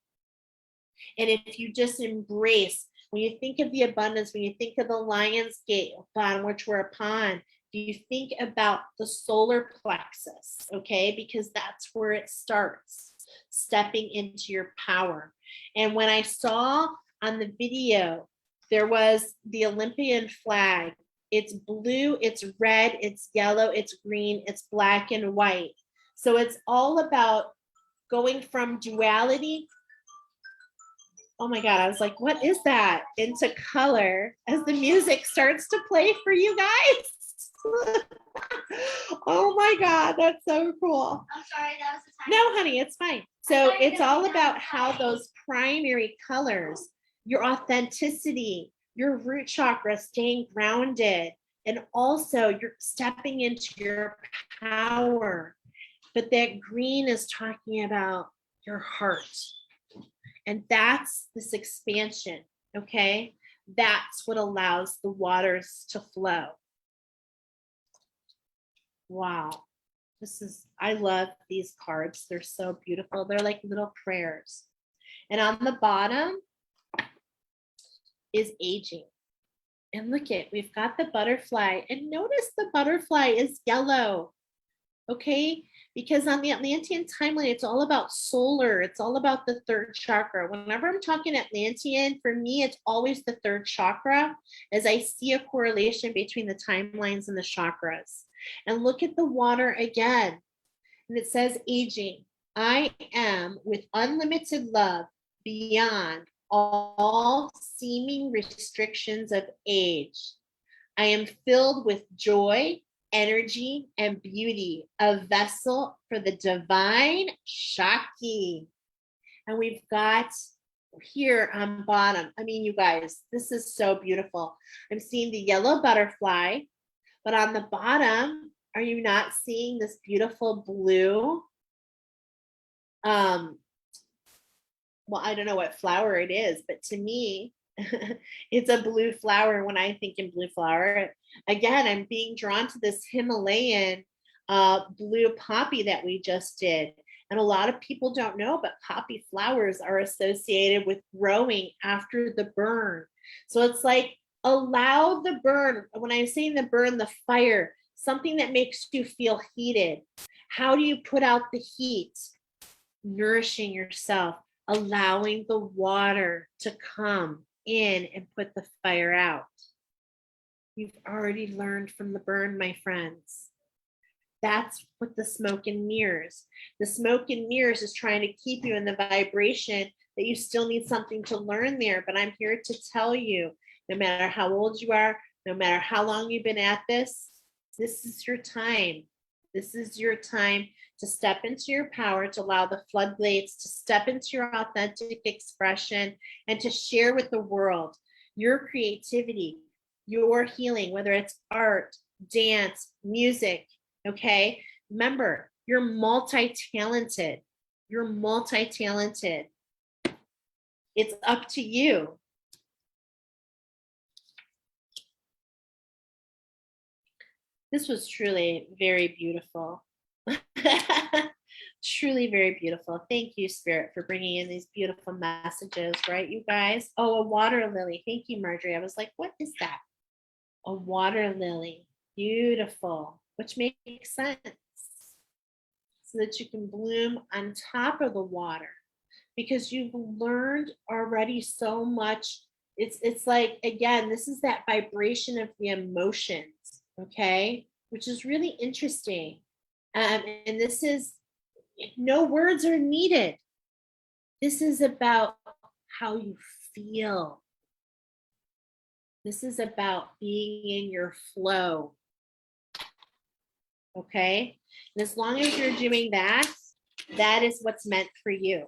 Speaker 1: And if you just embrace, when you think of the abundance, when you think of the lion's gate upon which we're upon, do you think about the solar plexus, okay? Because that's where it starts, stepping into your power. And when I saw on the video, there was the Olympian flag. It's blue, it's red, it's yellow, it's green, it's black and white. So it's all about going from duality. Oh my God, I was like, what is that? Into color as the music starts to play for you guys. Oh my God, that's so cool.
Speaker 2: I'm sorry, that was the time.
Speaker 1: No, honey, it's fine. So it's all about how those primary colors, your authenticity, your root chakra staying grounded, and also you're stepping into your power. But that green is talking about your heart. And that's this expansion, okay? That's what allows the waters to flow. Wow. I love these cards. They're so beautiful. They're like little prayers. And on the bottom is aging. And look at, we've got the butterfly. And notice the butterfly is yellow. Okay? Because on the Atlantean timeline, it's all about solar. It's all about the third chakra. Whenever I'm talking Atlantean, for me, it's always the third chakra, as I see a correlation between the timelines and the chakras. And look at the water again. And it says aging. I am with unlimited love beyond all seeming restrictions of age. I am filled with joy, energy, and beauty, a vessel for the divine Shakti. And we've got here on bottom, I mean, you guys, this is so beautiful. I'm seeing the yellow butterfly, but on the bottom, are you not seeing this beautiful blue? Well, I don't know what flower it is, but to me, it's a blue flower. When I think in blue flower, again, I'm being drawn to this Himalayan blue poppy that we just did. And a lot of people don't know, but poppy flowers are associated with growing after the burn. So it's like, allow the burn. When I'm saying the burn, the fire, something that makes you feel heated. How do you put out the heat? Nourishing yourself, allowing the water to come in and put the fire out. You've already learned from the burn, my friends. That's what the smoke and mirrors. The smoke and mirrors is trying to keep you in the vibration that you still need something to learn there. But I'm here to tell you, no matter how old you are, no matter how long you've been at this is your time. This is your time to step into your power, to allow the floodgates to step into your authentic expression and to share with the world your creativity, your healing, whether it's art, dance, music, okay? Remember, you're multi-talented. You're multi-talented. It's up to you. This was truly very beautiful. Truly very beautiful. Thank you, Spirit, for bringing in these beautiful messages, right, you guys? Oh, a water lily. Thank you, Marjorie. I was like, what is that? A water lily. Beautiful, which makes sense. So that you can bloom on top of the water. because you've learned already so much. It's like, again, this is that vibration of the emotions, okay, which is really interesting. And this is, no words are needed. This is about how you feel. This is about being in your flow. Okay. And as long as you're doing that, that is what's meant for you.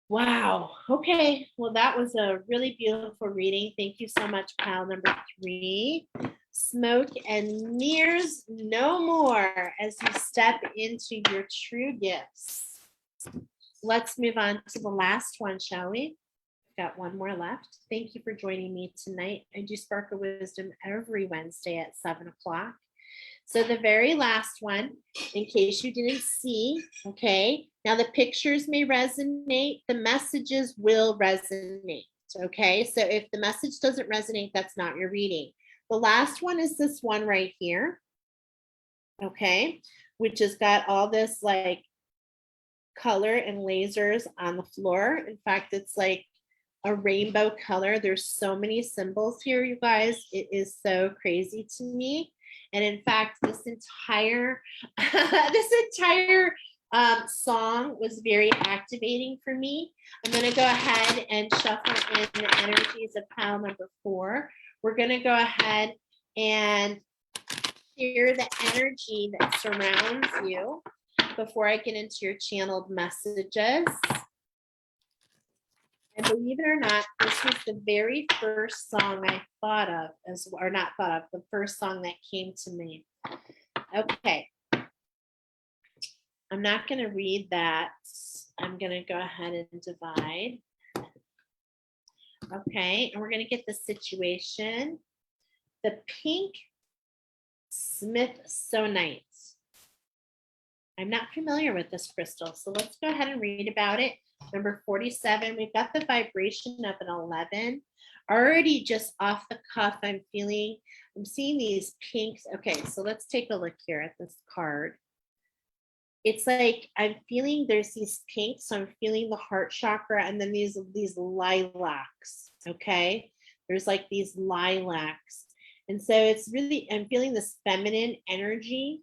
Speaker 1: Wow. Okay. Well, that was a really beautiful reading. Thank you so much, pile number 3. Smoke and mirrors no more as you step into your true gifts. Let's move on to the last one, shall we? Got one more left. Thank you for joining me tonight. I do Spark of Wisdom every Wednesday at 7 o'clock. So the very last one, in case you didn't see, okay, now the pictures may resonate, the messages will resonate, okay? So if the message doesn't resonate, that's not your reading. The last one is this one right here, okay, which has got all this like color and lasers on the floor. In fact, it's like a rainbow color. There's so many symbols here, you guys. It is so crazy to me. And in fact, this entire song was very activating for me. I'm going to go ahead and shuffle in the energies of pile number 4. We're going to go ahead and hear the energy that surrounds you before I get into your channeled messages. And believe it or not, this was the very first song I thought of, or not thought of, the first song that came to me. Okay. I'm not going to read that. I'm going to go ahead and divide. Okay. And we're going to get the situation. The pink Smithsonite. I'm not familiar with this crystal, so let's go ahead and read about it. Number 47, we've got the vibration of an 11. Already just off the cuff, I'm seeing these pinks. Okay, so let's take a look here at this card. It's like I'm feeling there's these pinks, so I'm feeling the heart chakra, and then these lilacs, okay? There's like these lilacs. And so it's really, I'm feeling this feminine energy,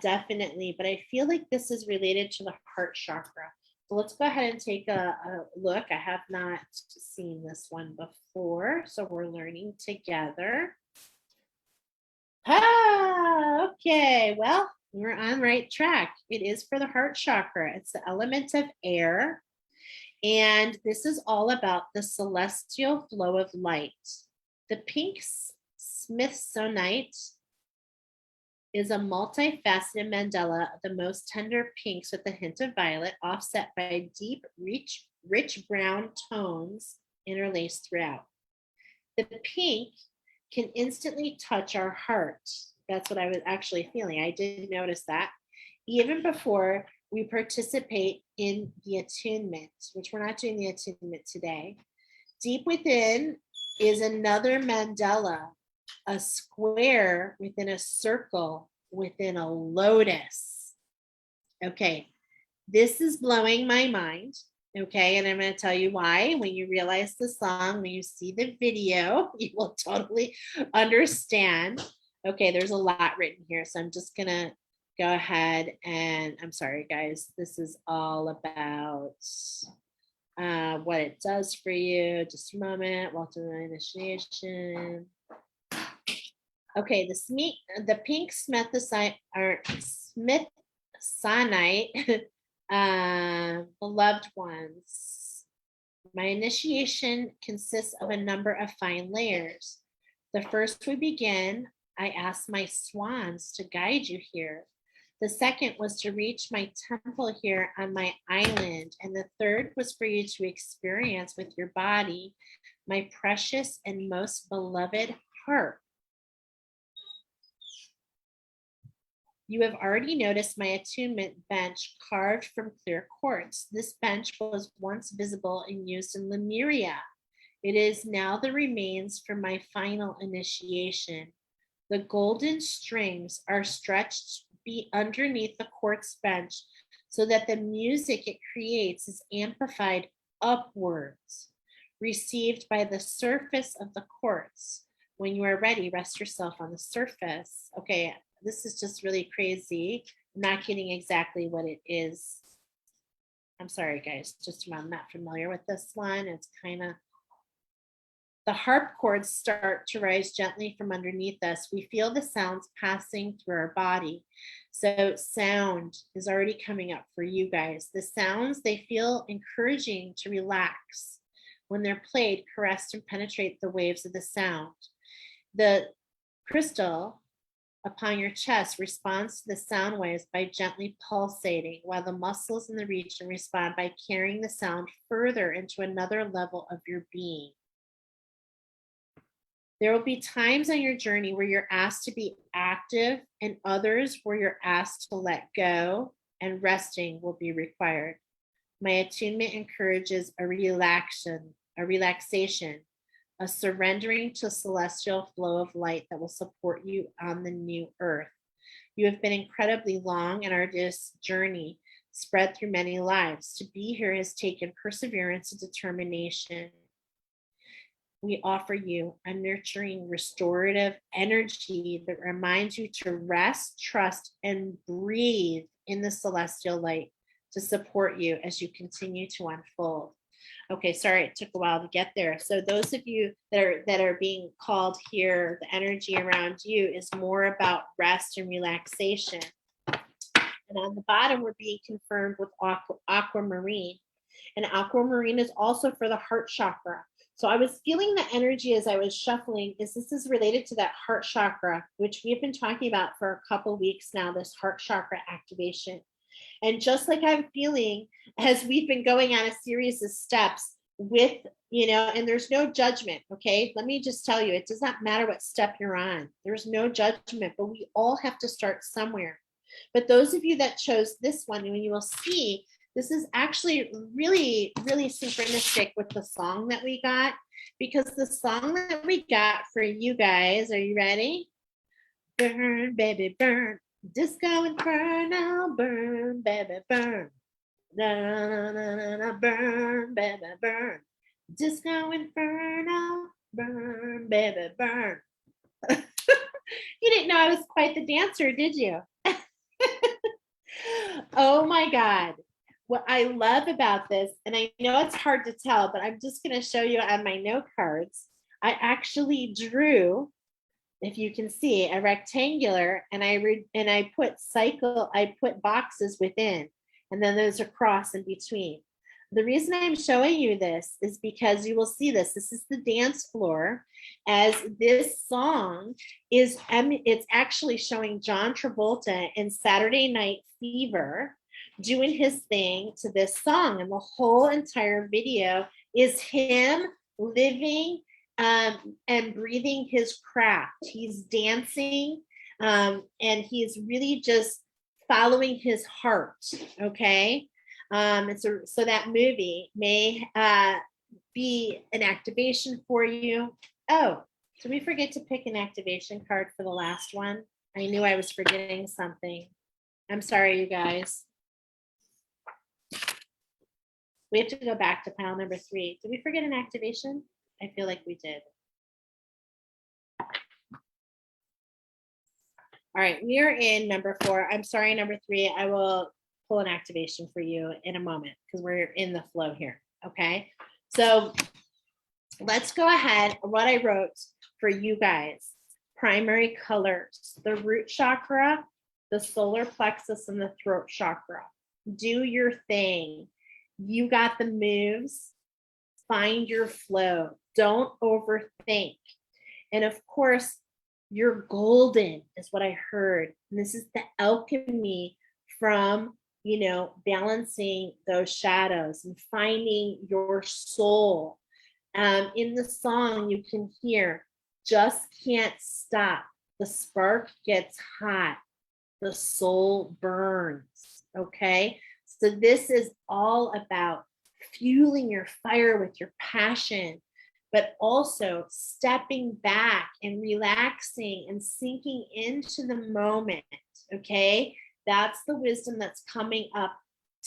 Speaker 1: definitely, but I feel like this is related to the heart chakra. So let's go ahead and take a look. I have not seen this one before, so we're learning together. Okay, well, we're on right track. It is for the heart chakra. It's the element of air, and this is all about the celestial flow of light. The pink Smithsonite is a multifaceted mandala of the most tender pinks with a hint of violet, offset by deep, rich brown tones interlaced throughout. The pink can instantly touch our heart. That's what I was actually feeling. I did notice that. Even before we participate in the attunement, which we're not doing the attunement today. Deep within is another mandala, a square within a circle within a lotus. Okay, this is blowing my mind. Okay, and I'm going to tell you why. When you realize the song, when you see the video, you will totally understand. Okay, there's a lot written here, so I'm just going to go ahead and, I'm sorry, guys, this is all about what it does for you. Just a moment. Welcome to the initiation. Okay, the pink Smithsonite, beloved ones. My initiation consists of a number of fine layers. The first we begin, I asked my swans to guide you here. The second was to reach my temple here on my island. And the third was for you to experience with your body my precious and most beloved heart. You have already noticed my attunement bench carved from clear quartz. This bench was once visible and used in Lemuria. It is now the remains for my final initiation. The golden strings are stretched underneath the quartz bench so that the music it creates is amplified upwards, received by the surface of the quartz. When you are ready, rest yourself on the surface. Okay, this is just really crazy. I'm not getting exactly what it is. I'm sorry, guys, just I'm not familiar with this one. It's kind of, the harp chords start to rise gently from underneath us. We feel the sounds passing through our body. So sound is already coming up for you guys. The sounds, they feel encouraging to relax. When they're played, caressed, and penetrate the waves of the sound. The crystal upon your chest responds to the sound waves by gently pulsating, while the muscles in the region respond by carrying the sound further into another level of your being. There will be times on your journey where you're asked to be active, and others where you're asked to let go, and resting will be required. My attunement encourages a relaxation, a surrendering to celestial flow of light that will support you on the new earth. You have been incredibly long and arduous journey, spread through many lives. To be here has taken perseverance and determination. We offer you a nurturing, restorative energy that reminds you to rest, trust, and breathe in the celestial light to support you as you continue to unfold. Okay, sorry, it took a while to get there. So those of you that are being called here, the energy around you is more about rest and relaxation. And on the bottom, we're being confirmed with aquamarine. And aquamarine is also for the heart chakra. So I was feeling the energy as I was shuffling, this is related to that heart chakra, which we've been talking about for a couple weeks now, this heart chakra activation. And just like I'm feeling as we've been going on a series of steps with, and there's no judgment, okay? Let me just tell you, it does not matter what step you're on. There's no judgment, but we all have to start somewhere. But those of you that chose this one, you will see, this is actually really, really synchronistic with the song that we got, because the song that we got for you guys, are you ready? Burn, baby, burn. Disco Inferno, burn, baby, burn. Na, na, na, na, na, burn, baby, burn. Disco Inferno, burn, baby, burn. You didn't know I was quite the dancer, did you? Oh my God. What I love about this, and I know it's hard to tell, but I'm just going to show you on my note cards. I actually drew, if you can see, a rectangular, and I put boxes within, and then there's a cross in between. The reason I'm showing you this is because you will see this. This is the dance floor, as this song is, it's actually showing John Travolta in Saturday Night Fever doing his thing to this song. And the whole entire video is him living and breathing his craft. He's dancing, and he's really just following his heart, okay? So that movie may be an activation for you. Oh, did we forget to pick an activation card for the last one? I knew I was forgetting something. I'm sorry, you guys. We have to go back to pile number 3. Did we forget an activation? I feel like we did. All right, we are in number 4. I'm sorry, number 3. I will pull an activation for you in a moment because we're in the flow here. Okay, so let's go ahead. What I wrote for you guys: primary colors, the root chakra, the solar plexus, and the throat chakra. Do your thing. You got the moves. Find your flow. Don't overthink. And of course, you're golden is what I heard. And this is the alchemy from, balancing those shadows and finding your soul. In the song, you can hear, just can't stop. The spark gets hot. The soul burns. Okay. So this is all about fueling your fire with your passion, but also stepping back and relaxing and sinking into the moment. Okay. That's the wisdom that's coming up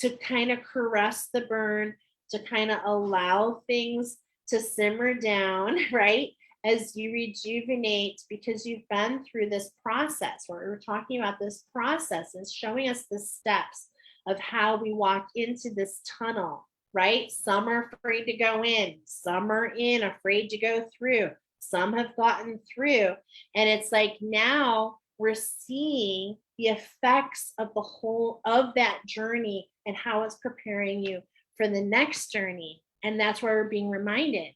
Speaker 1: to kind of caress the burn, to kind of allow things to simmer down, right? As you rejuvenate, because you've been through this process, where we're talking about this process and showing us the steps of how we walk into this tunnel, right? Some are afraid to go in, some are in, afraid to go through, some have gotten through. And it's like now we're seeing the effects of the whole of that journey and how it's preparing you for the next journey. And that's where we're being reminded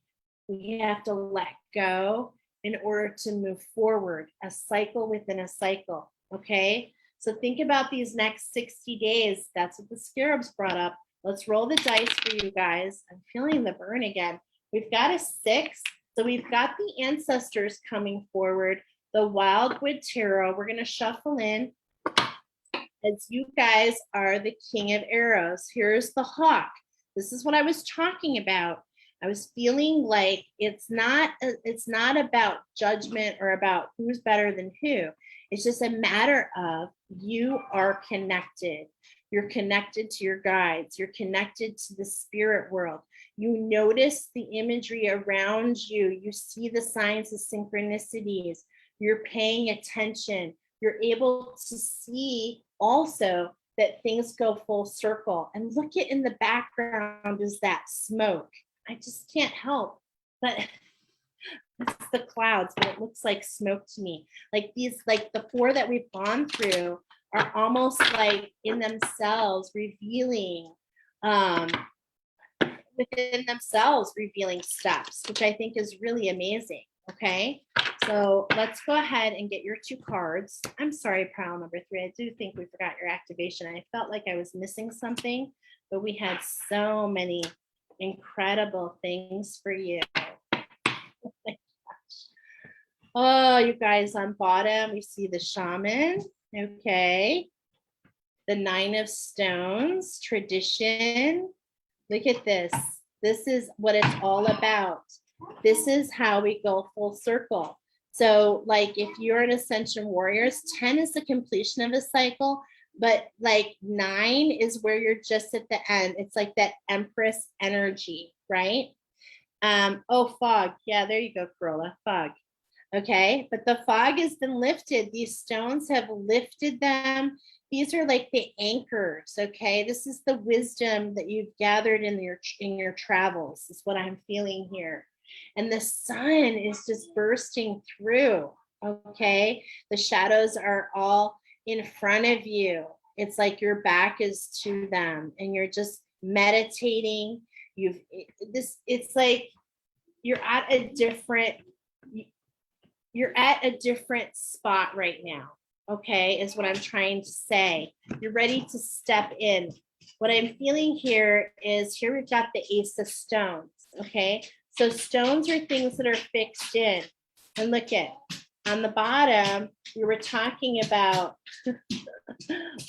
Speaker 1: we have to let go in order to move forward, a cycle within a cycle. Okay. So think about these next 60 days. That's what the scarabs brought up. Let's roll the dice for you guys. I'm feeling the burn again. We've got a 6. So we've got the ancestors coming forward, the Wildwood Tarot. We're going to shuffle in as you guys are the King of Arrows. Here's the Hawk. This is what I was talking about. I was feeling like it's not about judgment or about who's better than who. It's just a matter of you are connected. You're connected to your guides. You're connected to the spirit world. You notice the imagery around you. You see the signs of synchronicities. You're paying attention. You're able to see also that things go full circle. And look at in the background is that smoke. I just can't help but it's the clouds, but it looks like smoke to me. Like these, like the 4 that we've gone through are almost like in themselves revealing, within themselves revealing steps, which I think is really amazing. Okay, so let's go ahead and get your 2 cards. I'm sorry, pile number 3. I do think we forgot your activation. I felt like I was missing something, but we had so many incredible things for you. Oh my gosh. Oh, you guys, on bottom, we see the shaman. Okay. The 9 of Stones, tradition. Look at this. This is what it's all about. This is how we go full circle. So like if you're an Ascension Warriors, 10 is the completion of a cycle, but like 9 is where you're just at the end. It's like that Empress energy, right? Oh, fog. Yeah, there you go, Corolla. Fog. Okay, but the fog has been lifted. These stones have lifted them. These are like the anchors. Okay, this is the wisdom that you've gathered in your travels. Is what I'm feeling here. And the sun is just bursting through. Okay, the shadows are all in front of you. It's like your back is to them and you're just meditating. It's like you're at a different spot right now. Okay, is what I'm trying to say. You're ready to step in. What I'm feeling here is here we've got the Ace of Stones. Okay, so stones are things that are fixed in. And look at on the bottom, we were talking about,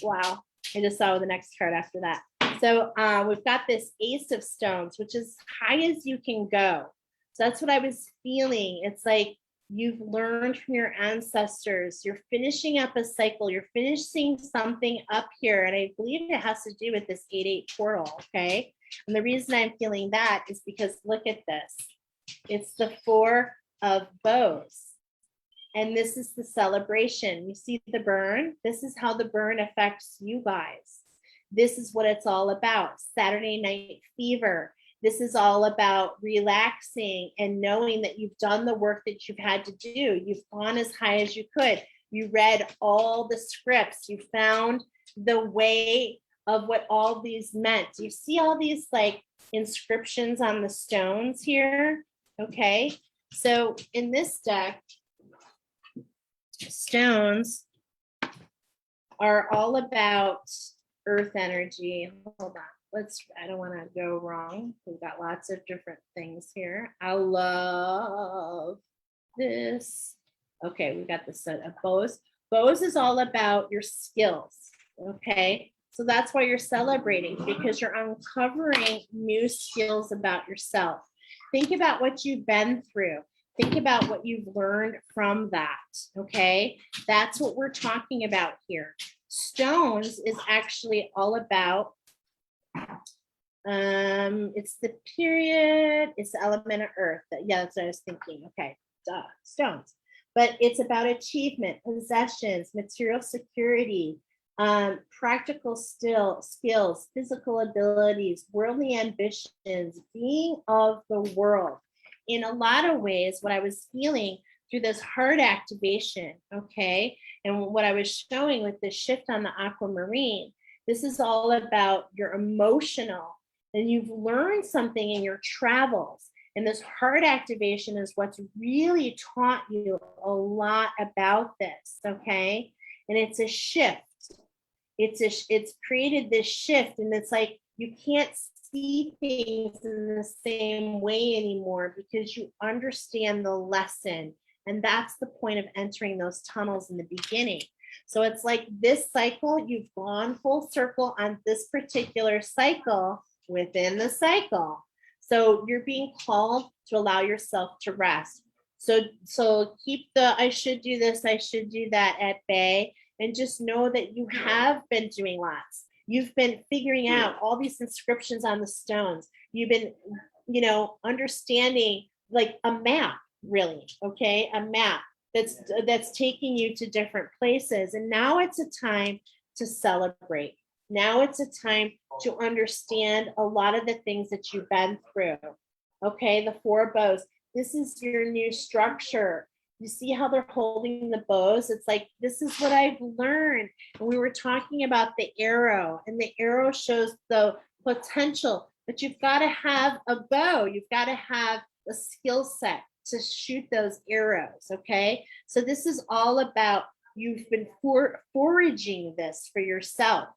Speaker 1: wow, I just saw the next card after that. So we've got this Ace of Stones, which is high as you can go. So that's what I was feeling. It's like you've learned from your ancestors. You're finishing up a cycle. You're finishing something up here. And I believe it has to do with this 8-8 portal, okay? And the reason I'm feeling that is because look at this. It's the 4 of bows. And this is the celebration. You see the burn? This is how the burn affects you guys. This is what it's all about. Saturday Night Fever. This is all about relaxing and knowing that you've done the work that you've had to do. You've gone as high as you could. You read all the scripts. You found the way of what all these meant. You see all these like inscriptions on the stones here. Okay. So in this deck, stones are all about earth energy. Hold on. I don't want to go wrong. We've got lots of different things here. I love this. Okay, we've got the set of bows. Bows is all about your skills. Okay, so that's why you're celebrating, because you're uncovering new skills about yourself. Think about what you've been through. Think about what you've learned from that. Okay, that's what we're talking about here. Stones is actually all about It's the period, it's the element of earth. Yeah, that's what I was thinking. Okay, duh, stones. But it's about achievement, possessions, material security, practical skills, physical abilities, worldly ambitions, being of the world. In a lot of ways, what I was feeling through this heart activation, okay, and what I was showing with this shift on the aquamarine, this is all about your emotional, and you've learned something in your travels. And this heart activation is what's really taught you a lot about this, okay? And it's a shift. It's created this shift, and it's like you can't see things in the same way anymore because you understand the lesson. And that's the point of entering those tunnels in the beginning. So it's like this cycle, you've gone full circle on this particular cycle within the cycle. So you're being called to allow yourself to rest. So keep the I should do this, I should do that at bay, and just know that you have been doing lots. You've been figuring out all these inscriptions on the stones. You've been, understanding like a map, really, okay? A map that's taking you to different places. And now it's a time to celebrate. Now it's a time to understand a lot of the things that you've been through. Okay, the 4 bows. This is your new structure. You see how they're holding the bows? It's like, this is what I've learned. And we were talking about the arrow, and the arrow shows the potential, but you've got to have a bow. You've got to have a skill set to shoot those arrows, okay? So this is all about, you've been foraging this for yourself.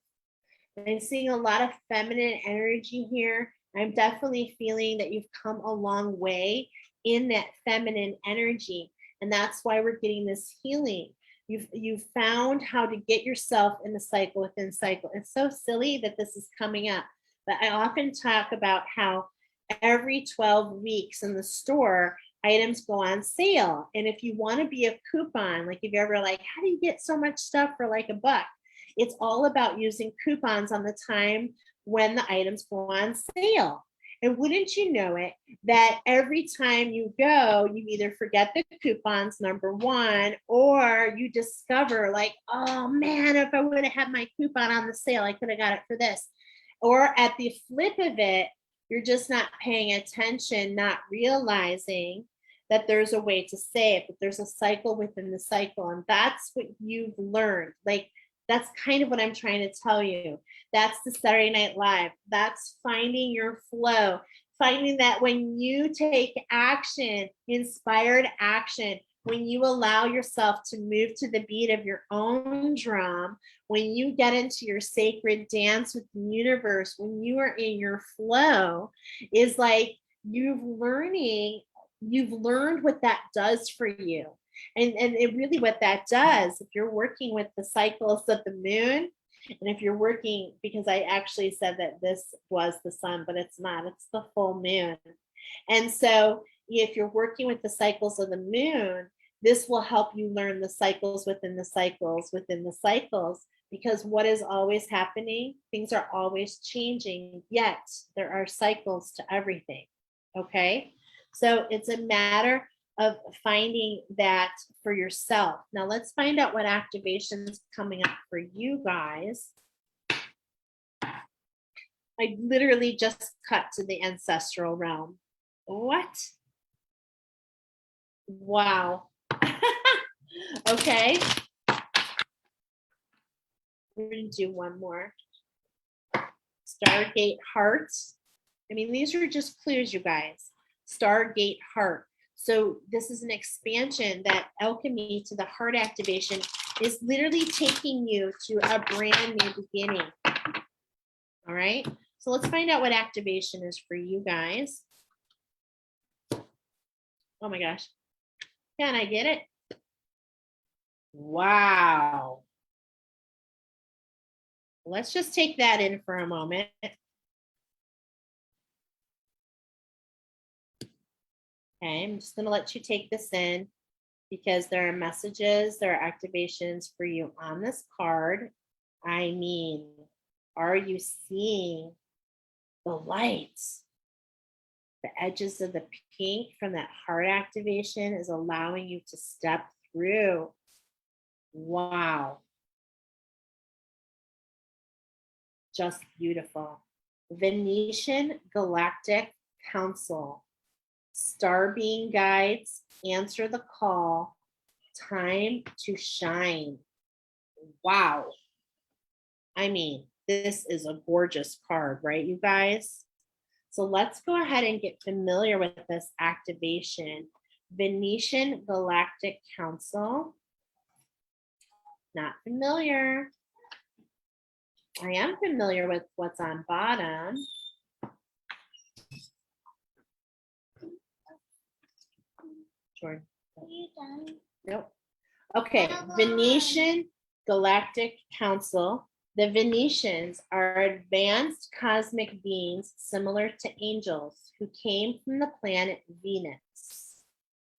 Speaker 1: I'm seeing a lot of feminine energy here. I'm definitely feeling that you've come a long way in that feminine energy. And that's why we're getting this healing. You've found how to get yourself in the cycle within cycle. It's so silly that this is coming up, but I often talk about how every 12 weeks in the store, items go on sale. And if you want to be a coupon, like if you're ever like, how do you get so much stuff for like $1? It's all about using coupons on the time when the items go on sale. And wouldn't you know it, that every time you go, you either forget the coupons, number one, or you discover like, oh man, if I would have had my coupon on the sale, I could have got it for this. Or at the flip of it, you're just not paying attention, not realizing that there's a way to save, that there's a cycle within the cycle. And that's what you've learned. Like, that's kind of what I'm trying to tell you. That's the Saturday Night Live. That's finding your flow, finding that when you take action, inspired action, when you allow yourself to move to the beat of your own drum, when you get into your sacred dance with the universe, when you are in your flow, is like you've learned what that does for you. And it really what that does, if you're working with the cycles of the moon, and if you're working, because I actually said that this was the sun, but it's not, it's the full moon. And so if you're working with the cycles of the moon, this will help you learn the cycles within the cycles within the cycles, because what is always happening, things are always changing, yet there are cycles to everything. Okay, so it's a matter of finding that for yourself. Now let's find out what activation's coming up for you guys. I literally just cut to the ancestral realm. What? Wow. Okay. We're gonna do one more. Stargate heart. I mean, these are just clues, you guys. Stargate heart. So this is an expansion, that alchemy to the heart activation is literally taking you to a brand new beginning. All right. So let's find out what activation is for you guys. Oh my gosh. Can I get it? Wow. Let's just take that in for a moment. Okay, I'm just going to let you take this in, because there are messages, there are activations for you on this card. I mean, are you seeing the lights, the edges of the pink from that heart activation is allowing you to step through. Wow. Just beautiful. Venetian Galactic Council. Star being guides, answer the call. Time to shine. Wow. I mean, this is a gorgeous card, right, you guys? So let's go ahead and get familiar with this activation. Venetian Galactic Council. Not familiar. I am familiar with what's on bottom. Jordan.
Speaker 2: Are you done?
Speaker 1: Nope. Okay, Venetian Galactic Council. The Venetians are advanced cosmic beings similar to angels who came from the planet Venus.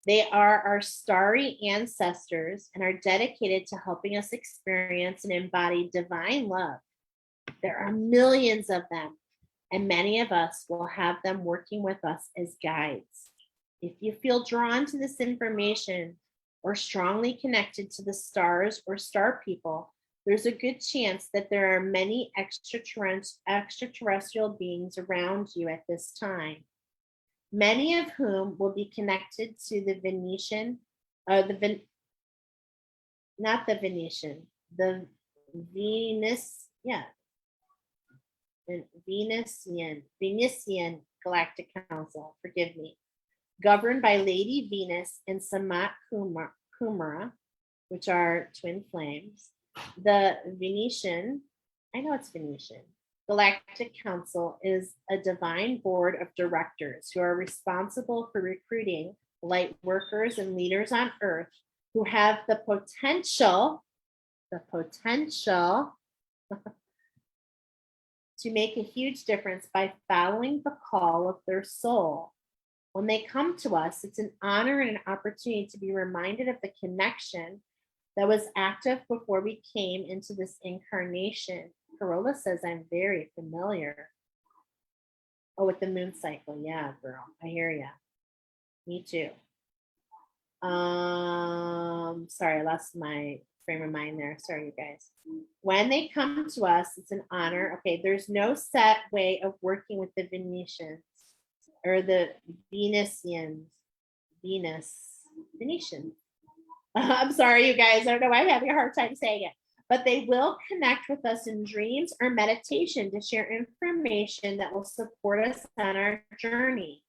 Speaker 1: They are our starry ancestors and are dedicated to helping us experience and embody divine love. There are millions of them, and many of us will have them working with us as guides. If you feel drawn to this information or strongly connected to the stars or star people, there's a good chance that there are many extraterrestrial beings around you at this time, many of whom will be connected to the Venetian, the Venus, yeah, the Venetian Galactic Council, forgive me, governed by Lady Venus and Samat Kumara, which are twin flames. The Venetian, I know it's Venetian, Galactic Council is a divine board of directors who are responsible for recruiting light workers and leaders on Earth who have the potential to make a huge difference by following the call of their soul. When they come to us, it's an honor and an opportunity to be reminded of the connection that was active before we came into this incarnation. Corolla says, I'm very familiar. Oh, with the moon cycle. Yeah, girl. I hear ya. Me too. Sorry, I lost my frame of mind there. Sorry, you guys. When they come to us, it's an honor. Okay, there's no set way of working with the Venetians or the Venetians. I'm sorry, you guys. I don't know why I'm having a hard time saying it. But they will connect with us in dreams or meditation to share information that will support us on our journey.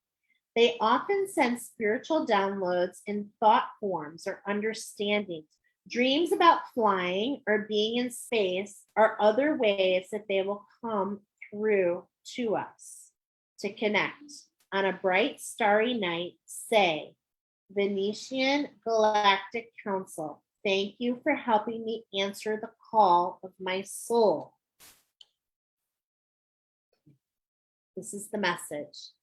Speaker 1: They often send spiritual downloads in thought forms or understandings. Dreams about flying or being in space are other ways that they will come through to us to connect. On a bright, starry night, say, Venetian Galactic Council, thank you for helping me answer the call of my soul. This is the message.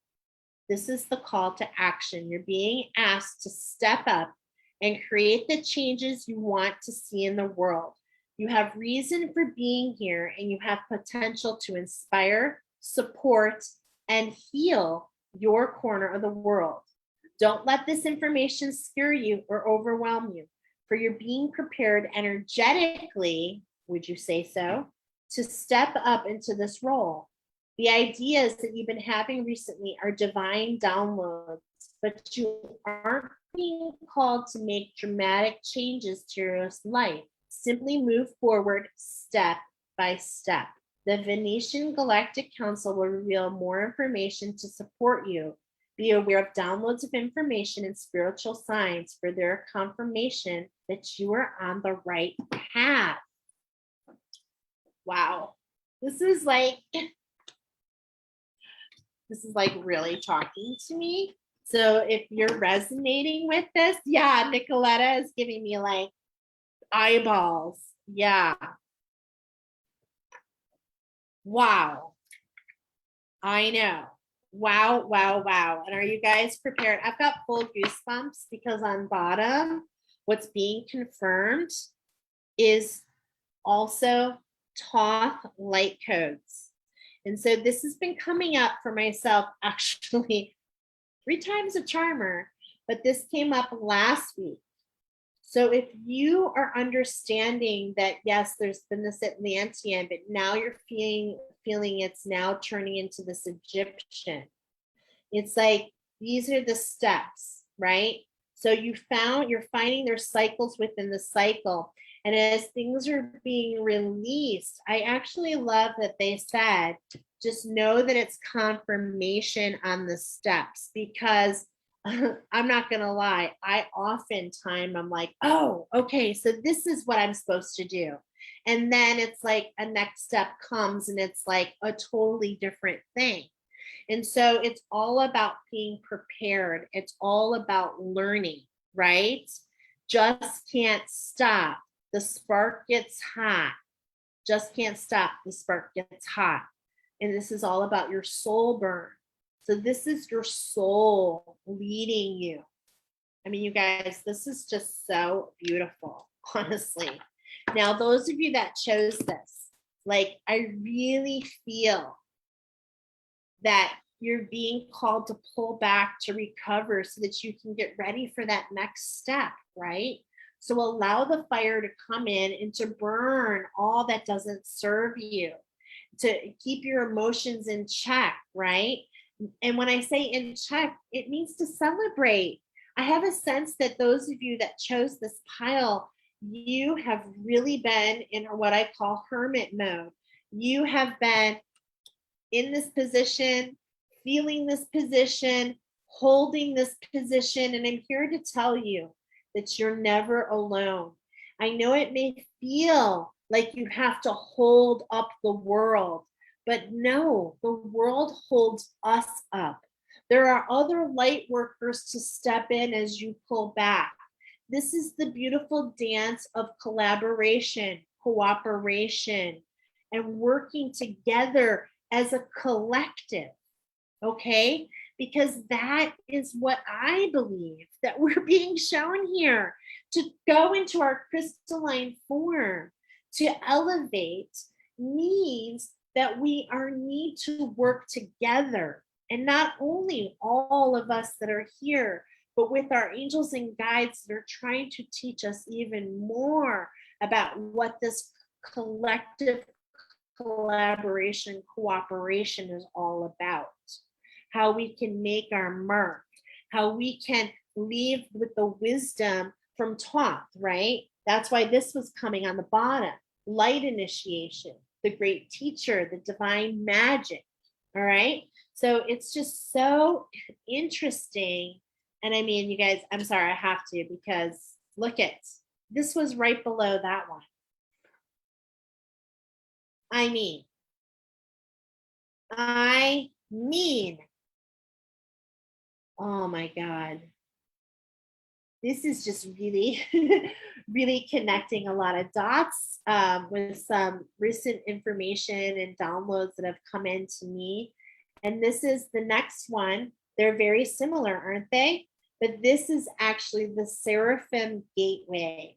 Speaker 1: This is the call to action. You're being asked to step up and create the changes you want to see in the world. You have reason for being here, and you have potential to inspire, support, and heal your corner of the world. Don't let this information scare you or overwhelm you, for you're being prepared energetically, would you say so, to step up into this role. The ideas that you've been having recently are divine downloads, but you aren't being called to make dramatic changes to your life. Simply move forward step by step. The Venetian Galactic Council will reveal more information to support you. Be aware of downloads of information and spiritual signs for their confirmation that you are on the right path. Wow. This is like really talking to me. So if you're resonating with this, yeah, Nicoletta is giving me like eyeballs. Yeah. Wow. I know. Wow, wow, wow. And are you guys prepared? I've got full goosebumps because on bottom, what's being confirmed is also Thoth light codes. And so this has been coming up for myself actually 3 times a charmer, but this came up last week. So if you are understanding that, yes, there's been this Atlantean, but now you're feeling it's now turning into this Egyptian. It's like, these are the steps, right? So you're finding there's cycles within the cycle. And as things are being released, I actually love that they said, just know that it's confirmation on the steps, because I'm not going to lie. I'm like, oh, okay, so this is what I'm supposed to do. And then it's like a next step comes and it's like a totally different thing. And so it's all about being prepared. It's all about learning, right? Just can't stop. The spark gets hot. Just can't stop. The spark gets hot. And this is all about your soul burn. So this is your soul leading you. I mean, you guys, this is just so beautiful, honestly. Now, those of you that chose this, like, I really feel that you're being called to pull back, to recover, so that you can get ready for that next step, right? So allow the fire to come in and to burn all that doesn't serve you, to keep your emotions in check, right? And when I say in check, it means to celebrate. I have a sense that those of you that chose this pile, you have really been in what I call hermit mode. You have been in this position, feeling this position, holding this position. And I'm here to tell you that you're never alone. I know it may feel like you have to hold up the world, but no, the world holds us up. There are other light workers to step in as you pull back. This is the beautiful dance of collaboration, cooperation, and working together as a collective, okay? Because that is what I believe that we're being shown here, to go into our crystalline form, to elevate, means that we need to work together. And not only all of us that are here, but with our angels and guides that are trying to teach us even more about what this collective collaboration, cooperation is all about. How we can make our mark, how we can leave with the wisdom from Thoth, right? That's why this was coming on the bottom. Light initiation, the great teacher, the divine magic, all right? So it's just so interesting. And I mean, you guys, I'm sorry, I have to, because look at, this was right below that one. I mean, oh my God. This is just really, really connecting a lot of dots with some recent information and downloads that have come in to me. And this is the next one. They're very similar, aren't they? But this is actually the Seraphim Gateway.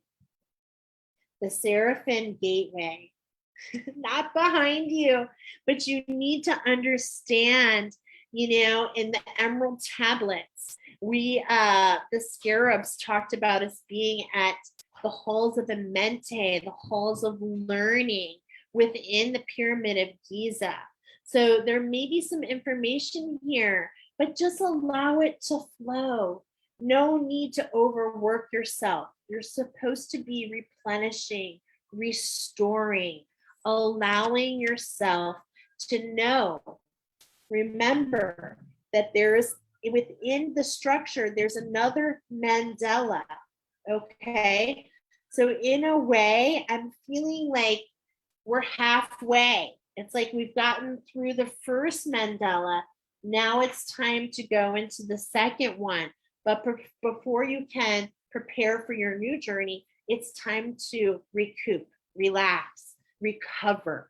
Speaker 1: The Seraphim Gateway. Not behind you, but you need to understand, you know, in the emerald tablets, the scarabs talked about us being at the halls of Amenti, the halls of learning within the pyramid of Giza. So there may be some information here, but just allow it to flow. No need to overwork yourself. You're supposed to be replenishing, restoring, allowing yourself to know. Remember that there is, within the structure, there's another mandala, okay? So in a way, I'm feeling like we're halfway. It's like we've gotten through the first mandala. Now it's time to go into the second one. But before you can prepare for your new journey, it's time to recoup, relax, recover.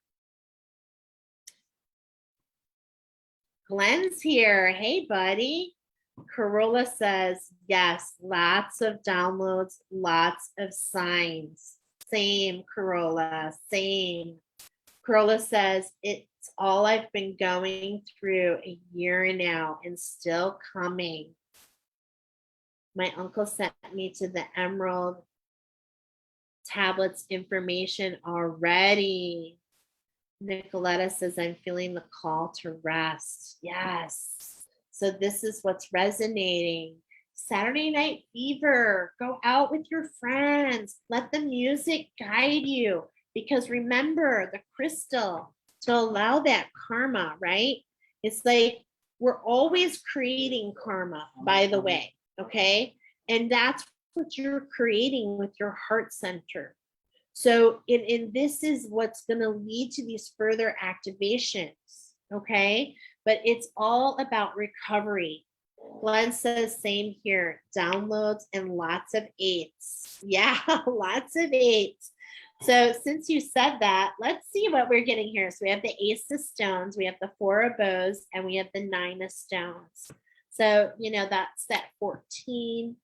Speaker 1: Glenn's here. Hey, buddy. Corolla says, yes, lots of downloads, lots of signs. Same, Corolla, same. Carla says, it's all I've been going through a year now and still coming. My uncle sent me to the Emerald tablets information already. Nicoletta says, I'm feeling the call to rest. Yes. So this is what's resonating. Saturday Night Fever. Go out with your friends. Let the music guide you. Because remember, the crystal, to allow that karma, right? It's like we're always creating karma, by the way. Okay. And that's what you're creating with your heart center. So this is what's going to lead to these further activations, okay? But it's all about recovery. Glenn says, same here, downloads and lots of 8s. Yeah, lots of 8s. So since you said that, let's see what we're getting here. So we have the Ace of Stones, we have the 4 of Bows, and we have the 9 of Stones. So, that's that 14.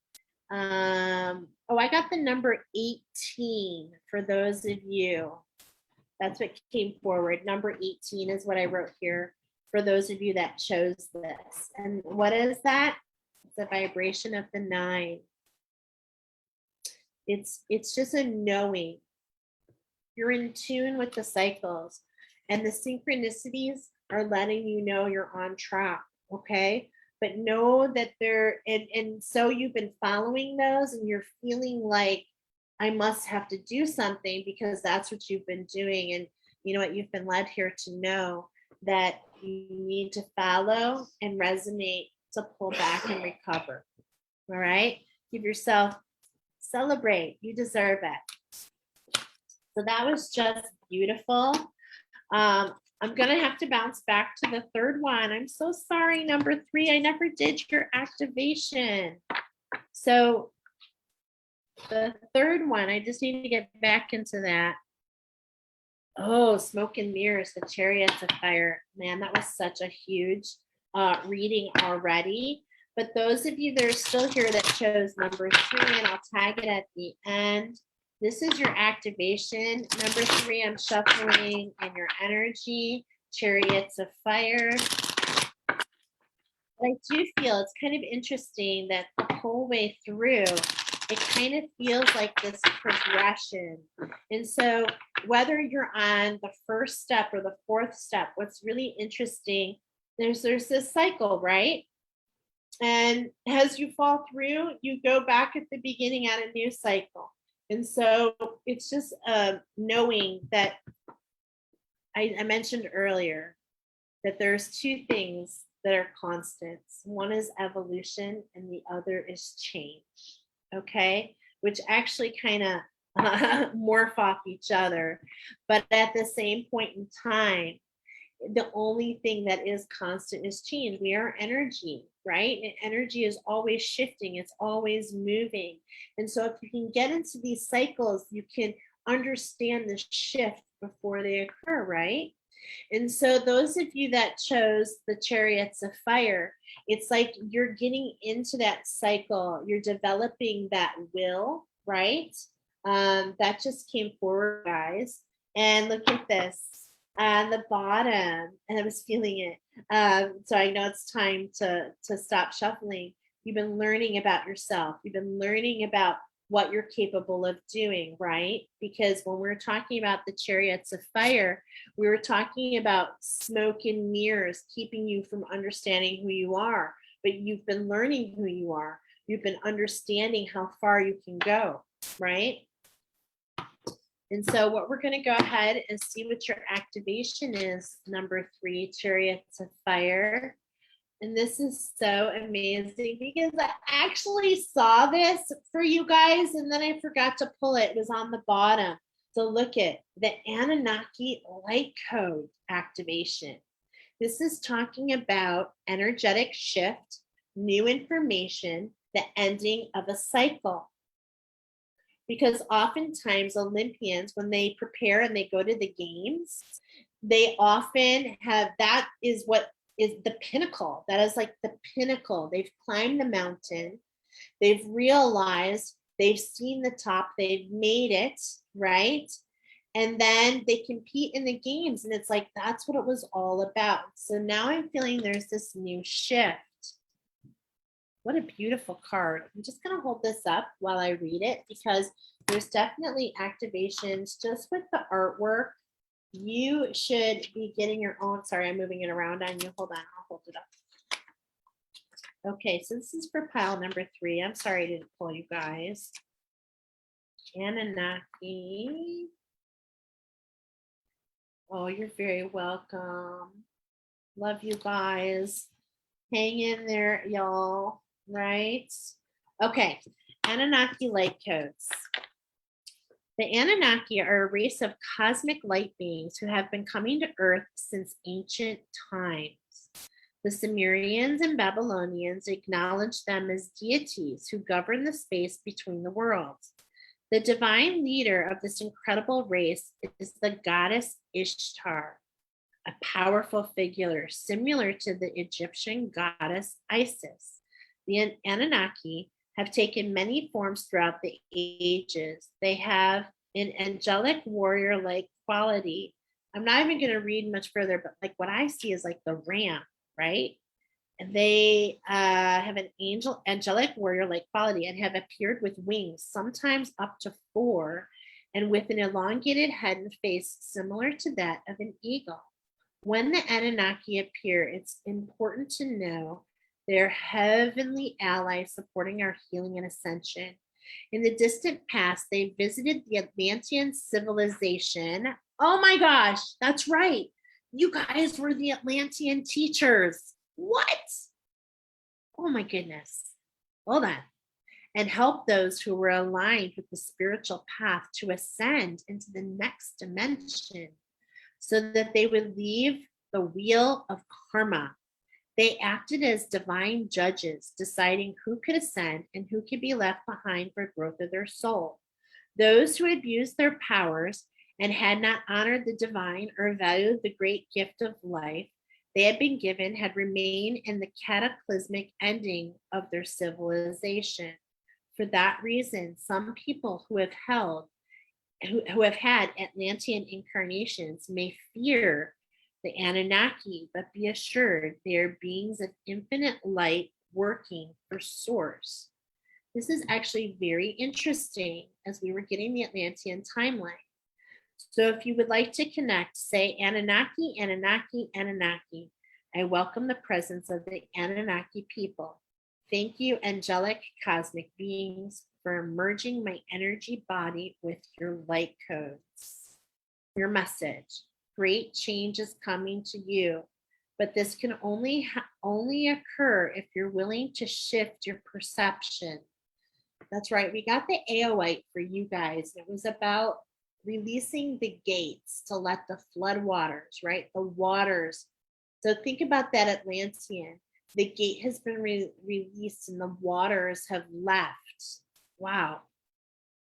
Speaker 1: I got the number 18 for those of you. That's what came forward. Number 18 is what I wrote here for those of you that chose this. And what is that? It's a vibration of the 9. It's just a knowing. You're in tune with the cycles, and the synchronicities are letting you know you're on track, okay? But know that and so you've been following those and you're feeling like I must have to do something because that's what you've been doing. And you know what, you've been led here to know that you need to follow and resonate to pull back and recover. All right? Give yourself, celebrate. You deserve it. So that was just beautiful. I'm going to have to bounce back to the third one. I'm so sorry, number 3. I never did your activation. So the third one, I just need to get back into that. Oh, Smoke and Mirrors, the Chariots of Fire. Man, that was such a huge reading already. But those of you that are still here that chose number 3, and I'll tag it at the end. This is your activation. Number 3, I'm shuffling in your energy, Chariots of Fire. But I do feel it's kind of interesting that the whole way through, it kind of feels like this progression. And so whether you're on the first step or the 4th step, what's really interesting, there's this cycle, right? And as you fall through, you go back at the beginning at a new cycle. And so it's just knowing that I mentioned earlier that there's 2 things that are constants. One is evolution and the other is change, okay? Which actually kind of morph off each other. But at the same point in time, the only thing that is constant is change. We are energy, right? And energy is always shifting. It's always moving. And so if you can get into these cycles, you can understand the shift before they occur, right? And so those of you that chose the Chariots of Fire, it's like you're getting into that cycle. You're developing that will, right? That just came forward, guys. And look at this. On the bottom, and I was feeling it. So I know it's time to stop shuffling. You've been learning about yourself. You've been learning about what you're capable of doing, right? Because when we're talking about the Chariots of Fire, we were talking about smoke and mirrors, keeping you from understanding who you are. But you've been learning who you are. You've been understanding how far you can go, right? And so what we're going to go ahead and see what your activation is, number 3, Chariots of Fire. And this is so amazing because I actually saw this for you guys and then I forgot to pull it. It was on the bottom. So look at the Anunnaki Light Code activation. This is talking about energetic shift, new information, the ending of a cycle. Because oftentimes Olympians, when they prepare and they go to the games, they often have, that is what is the pinnacle. That is like the pinnacle. They've climbed the mountain. They've realized, they've seen the top, they've made it, right? And then they compete in the games, and it's like, that's what it was all about. So now I'm feeling there's this new shift. What a beautiful card. I'm just going to hold this up while I read it, because there's definitely activations just with the artwork. You should be getting your own. Sorry, I'm moving it around on you. Hold on, I'll hold it up. Okay, so this is for pile number 3. I'm sorry I didn't pull you guys. Anunnaki. Oh, you're very welcome. Love you guys. Hang in there, y'all. Right? Okay, Anunnaki light codes. The Anunnaki are a race of cosmic light beings who have been coming to Earth since ancient times. The Sumerians and Babylonians acknowledged them as deities who govern the space between the worlds. The divine leader of this incredible race is the goddess Ishtar, a powerful figure similar to the Egyptian goddess Isis. The Anunnaki have taken many forms throughout the ages. They have an angelic warrior-like quality. I'm not even going to read much further, but like what I see is like the ram, right? And they have an angelic warrior-like quality and have appeared with wings, sometimes up to 4, and with an elongated head and face similar to that of an eagle. When the Anunnaki appear, it's important to know they're heavenly allies supporting our healing and ascension. In the distant past, they visited the Atlantean civilization. Oh my gosh, that's right. You guys were the Atlantean teachers. What? Oh my goodness. Hold on. And help those who were aligned with the spiritual path to ascend into the next dimension so that they would leave the wheel of karma. They acted as divine judges, deciding who could ascend and who could be left behind for growth of their soul. Those who abused their powers and had not honored the divine or valued the great gift of life they had been given had remained in the cataclysmic ending of their civilization. For that reason, some people who have had Atlantean incarnations may fear the Anunnaki, but be assured they are beings of infinite light working for source. This is actually very interesting as we were getting the Atlantean timeline. So if you would like to connect, say Anunnaki, Anunnaki, Anunnaki. I welcome the presence of the Anunnaki people. Thank you, angelic cosmic beings, for merging my energy body with your light codes. Your message: great change is coming to you, but this can only occur if you're willing to shift your perception. That's right. We got the AOite for you guys. It was about releasing the gates to let the flood waters, right? The waters. So think about that Atlantean. The gate has been released and the waters have left. Wow.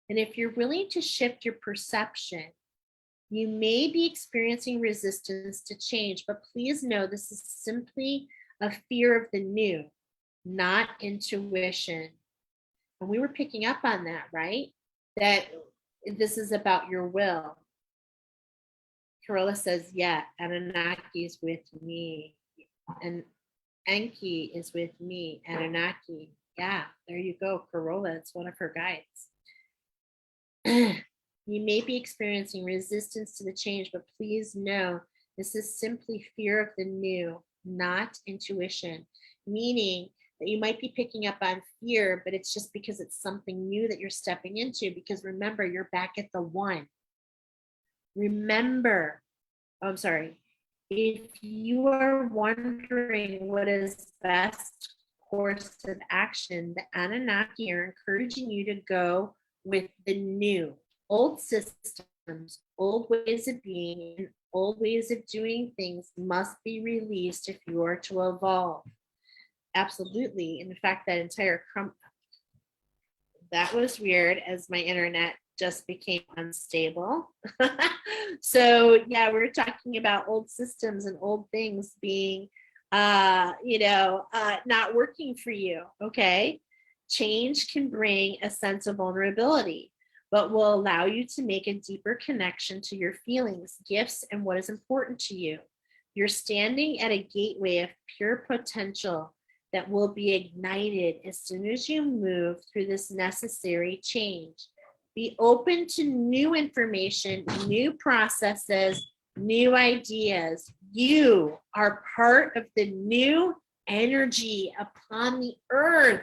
Speaker 1: And if you're willing to shift your perception, you may be experiencing resistance to change, but please know this is simply a fear of the new, not intuition. And we were picking up on that, right? That this is about your will. Carola says, yeah, Anunnaki is with me. And Enki is with me, Anunnaki. Yeah, there you go, Carola. It's one of her guides. You may be experiencing resistance to the change, but please know this is simply fear of the new, not intuition, meaning that you might be picking up on fear, but it's just because it's something new that you're stepping into. Because remember, you're back at the one. Remember, I'm sorry. If you are wondering what is best course of action, the Anunnaki are encouraging you to go with the new. Old systems, old ways of being, and old ways of doing things must be released if you are to evolve. Absolutely. In fact, that entire that was weird as my internet just became unstable. So yeah, we're talking about old systems and old things being not working for you. Okay. Change can bring a sense of vulnerability. but will allow you to make a deeper connection to your feelings, gifts, and what is important to you. You're standing at a gateway of pure potential that will be ignited as soon as you move through this necessary change. Be open to new information, new processes, new ideas. You are part of the new energy upon the earth.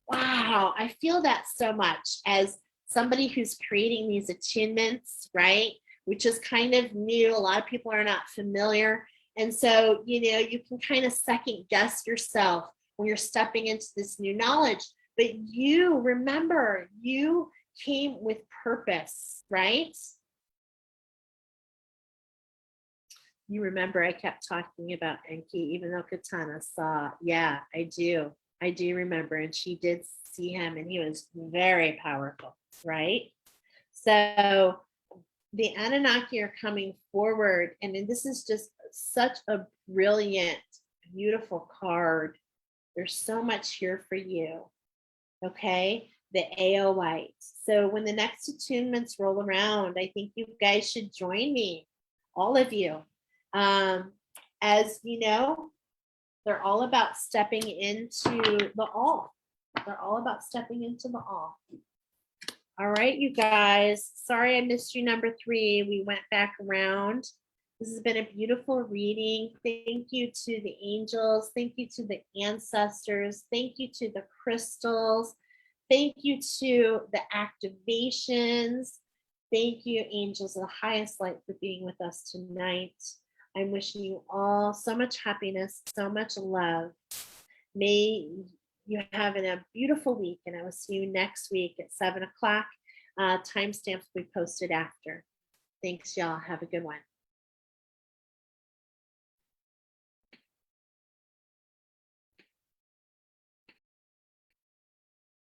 Speaker 1: Wow, I feel that so much as somebody who's creating these attunements, right? Which is kind of new. A lot of people are not familiar. And so, you know, you can kind of second guess yourself when you're stepping into this new knowledge. But you remember, you came with purpose, right? You remember I kept talking about Enki, even though Katana saw, yeah, I do remember. And she did see him and he was very powerful, right? So the Anunnaki are coming forward, and this is just such a brilliant, beautiful card. There's so much here for you, okay? The AOite. So when the next attunements roll around, I think you guys should join me, all of you. As you know, they're all about stepping into the all. They're all about stepping into the all. All right, you guys. Sorry I missed you, number 3. We went back around. This has been a beautiful reading. Thank you to the angels. Thank you to the ancestors. Thank you to the crystals. Thank you to the activations. Thank you, angels of the highest light, for being with us tonight. I'm wishing you all so much happiness, so much love. May you have a beautiful week, and I will see you next week at 7 o'clock. Timestamps will be posted after. Thanks, y'all. Have a good one.